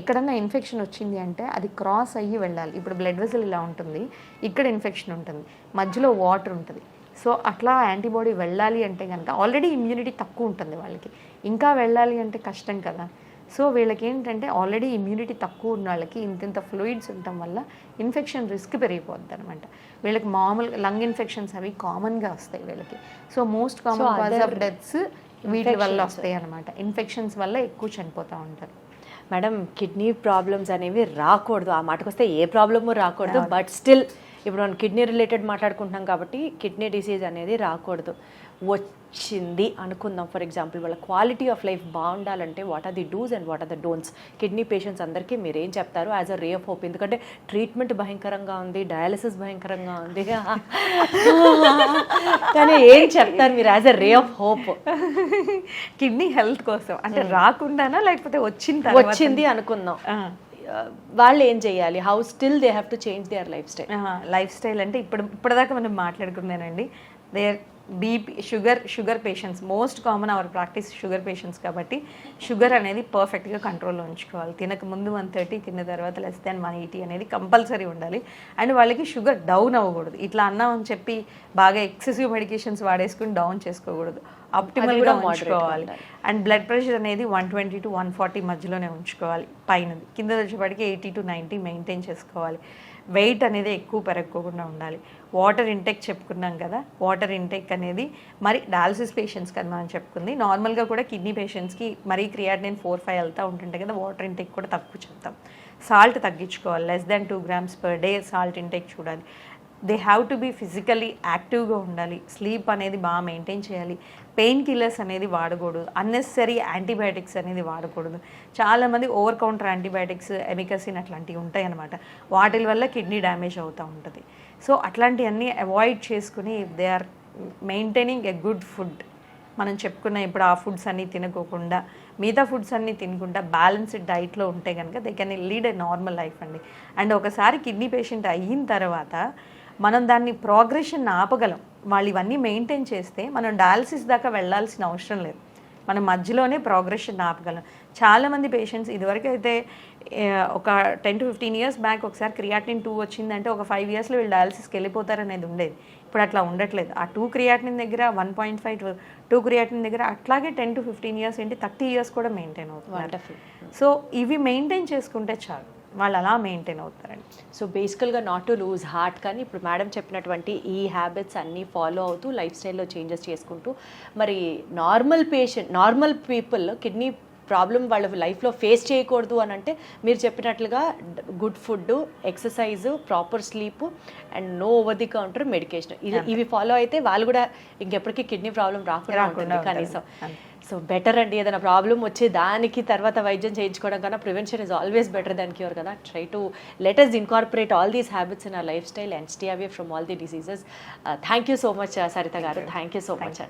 ఎక్కడన్నా ఇన్ఫెక్షన్ వచ్చింది అంటే అది క్రాస్ అయ్యి వెళ్ళాలి. ఇప్పుడు బ్లడ్ వెసల్ ఇలా ఉంటుంది, ఇక్కడ ఇన్ఫెక్షన్ ఉంటుంది, మధ్యలో వాటర్ ఉంటుంది, సో అట్లా యాంటీబాడీ వెళ్ళాలి అంటే కనుక ఆల్రెడీ ఇమ్యూనిటీ తక్కువ ఉంటుంది వాళ్ళకి, ఇంకా వెళ్ళాలి అంటే కష్టం కదా. సో వీళ్ళకి ఏంటంటే ఆల్రెడీ ఇమ్యూనిటీ తక్కువ ఉన్న వాళ్ళకి ఇంత ఫ్లూయిడ్స్ ఉండటం వల్ల ఇన్ఫెక్షన్ రిస్క్ పెరిగిపోద్ది అనమాట. వీళ్ళకి మామూలుగా లంగ్ ఇన్ఫెక్షన్స్ అవి కామన్గా వస్తాయి వీళ్ళకి. So most common cause of deaths వీటి వల్ల వస్తాయి అనమాట. ఇన్ఫెక్షన్స్ వల్ల ఎక్కువ చనిపోతూ ఉంటారు. మేడం కిడ్నీ ప్రాబ్లమ్స్ అనేవి రాకూడదు, ఆ మాటకు వస్తే ఏ ప్రాబ్లము రాకూడదు, బట్ స్టిల్ ఇప్పుడు మనం కిడ్నీ రిలేటెడ్ మాట్లాడుకుంటున్నాం కాబట్టి కిడ్నీ డిసీజ్ అనేది రాకూడదు. వచ్చింది అనుకుందాం, ఫర్ ఎగ్జాంపుల్ వాళ్ళ క్వాలిటీ ఆఫ్ లైఫ్ బాగుండాలంటే what are the dos and what are the don'ts? Kidney patients అందరికీ మీరు ఏం చెప్తారు as a ray of hope? ఎందుకంటే ట్రీట్మెంట్ భయంకరంగా ఉంది, డయాలసిస్ భయంకరంగా ఉంది, కానీ ఏం చెప్తారు మీరు as a ray of hope kidney health కోసం? అంటే రాకుండానా లేకపోతే వచ్చింది అనుకుందాం, వాళ్ళు ఏం చేయాలి? How still they have to change their lifestyle అంటే ఇప్పటిదాకా మనం మాట్లాడుకున్నానండి. BP sugar patients most common our practice sugar patients కాబట్టి షుగర్ అనేది పర్ఫెక్ట్గా కంట్రోల్లో ఉంచుకోవాలి. తినక ముందు 130, తిన్న తర్వాత లెస్ దాన్ 180 అనేది కంపల్సరీ ఉండాలి. అండ్ వాళ్ళకి షుగర్ డౌన్ అవ్వకూడదు. ఇట్లా అన్నామని చెప్పి బాగా ఎక్సెసివ్ మెడికేషన్స్ వాడేసుకుని డౌన్ చేసుకోకూడదు, ఆప్టిమల్గా ఉంచుకోవాలి. అండ్ బ్లడ్ ప్రెషర్ అనేది 120 to 140 మధ్యలోనే ఉంచుకోవాలి. పైనది కింద వచ్చేపాటికి 80 to 90 మెయింటైన్ చేసుకోవాలి. వెయిట్ అనేది ఎక్కువ పెరగకుండా ఉండాలి. వాటర్ ఇంటేక్ చెప్పుకున్నాం కదా, వాటర్ ఇంటేక్ అనేది మరి డయాలసిస్ పేషెంట్స్ కదా మనం చెప్పుకుంది. నార్మల్గా కూడా కిడ్నీ పేషెంట్స్కి మరీ క్రియాటినిన్ 4-5 వెళ్తూ ఉంటుంటే కదా, వాటర్ ఇంటేక్ కూడా తక్కువ చెప్తాం. సాల్ట్ తగ్గించుకోవాలి, less than 2 grams per day salt intake చూడాలి. They have to be physically యాక్టివ్గా ఉండాలి. స్లీప్ అనేది బాగా మెయింటైన్ చేయాలి. పెయిన్ కిల్లర్స్ అనేది వాడకూడదు. అన్నెసరీ యాంటీబయాటిక్స్ అనేది వాడకూడదు. చాలామంది ఓవర్ కౌంటర్ యాంటీబయాటిక్స్, ఎమికసిన్ అట్లాంటివి ఉంటాయి అన్నమాట. వాటి వల్ల కిడ్నీ డ్యామేజ్ అవుతూ ఉంటుంది. సో అట్లాంటివన్నీ అవాయిడ్ చేసుకుని they are maintaining a good food. మనం చెప్పుకున్న ఇప్పుడు ఆ ఫుడ్స్ అన్నీ తినకోకుండా మిగతా ఫుడ్స్ అన్నీ తినకుండా బ్యాలెన్స్డ్ డైట్లో ఉంటే కనుక they can lead a normal life అండి. అండ్ ఒకసారి కిడ్నీ పేషెంట్ అయిన తర్వాత మనం దాన్ని ప్రోగ్రెషన్ ఆపగలం. వాళ్ళు ఇవన్నీ మెయింటైన్ చేస్తే మనం డయాలసిస్ దాకా వెళ్ళాల్సిన అవసరం లేదు. మనం మధ్యలోనే ప్రోగ్రెషన్ ఆపగలం. చాలామంది పేషెంట్స్ ఇదివరకు అయితే ఒక 10 to 15 years బ్యాక్ ఒకసారి క్రియాటినిన్ 2 వచ్చిందంటే ఒక 5 yearsలో వీళ్ళు డయాలసిస్కి వెళ్ళిపోతారనేది ఉండేది. ఇప్పుడు అట్లా ఉండట్లేదు. ఆ 2 క్రియాటినిన్ దగ్గర 1.5 to 2 క్రియాటినిన్ దగ్గర అట్లాగే 10 to 15 years ఏంటి 30 years కూడా మెయింటైన్ అవుతుంది. సో ఇవి మెయింటైన్ చేసుకుంటే చాలు, వాళ్ళు అలా మెయింటైన్ అవుతారండి. సో బేసికల్గా నాట్ టు లూజ్ హార్ట్, కానీ ఇప్పుడు మేడం చెప్పినటువంటి ఈ హ్యాబిట్స్ అన్నీ ఫాలో అవుతూ లైఫ్ స్టైల్లో చేంజెస్ చేసుకుంటూ మరి నార్మల్ పీపుల్ కిడ్నీ ప్రాబ్లం వాళ్ళ లైఫ్లో ఫేస్ చేయకూడదు అని అంటే మీరు చెప్పినట్లుగా good food, exercise, proper sleep and no over the counter medication, ఇవి ఫాలో అయితే వాళ్ళు కూడా ఇంకెప్పటికీ కిడ్నీ ప్రాబ్లం రాకుండా కనీసం. సో బెటర్ అండి, ఏదైనా ప్రాబ్లం వచ్చి దానికి తర్వాత వైద్యం చేయించుకోవడం కన్నా prevention is always better than cure కదా. Try to let us incorporate all these habits in our lifestyle and stay away from all the diseases. Thank you so much, Sarita garu. Thank you so much.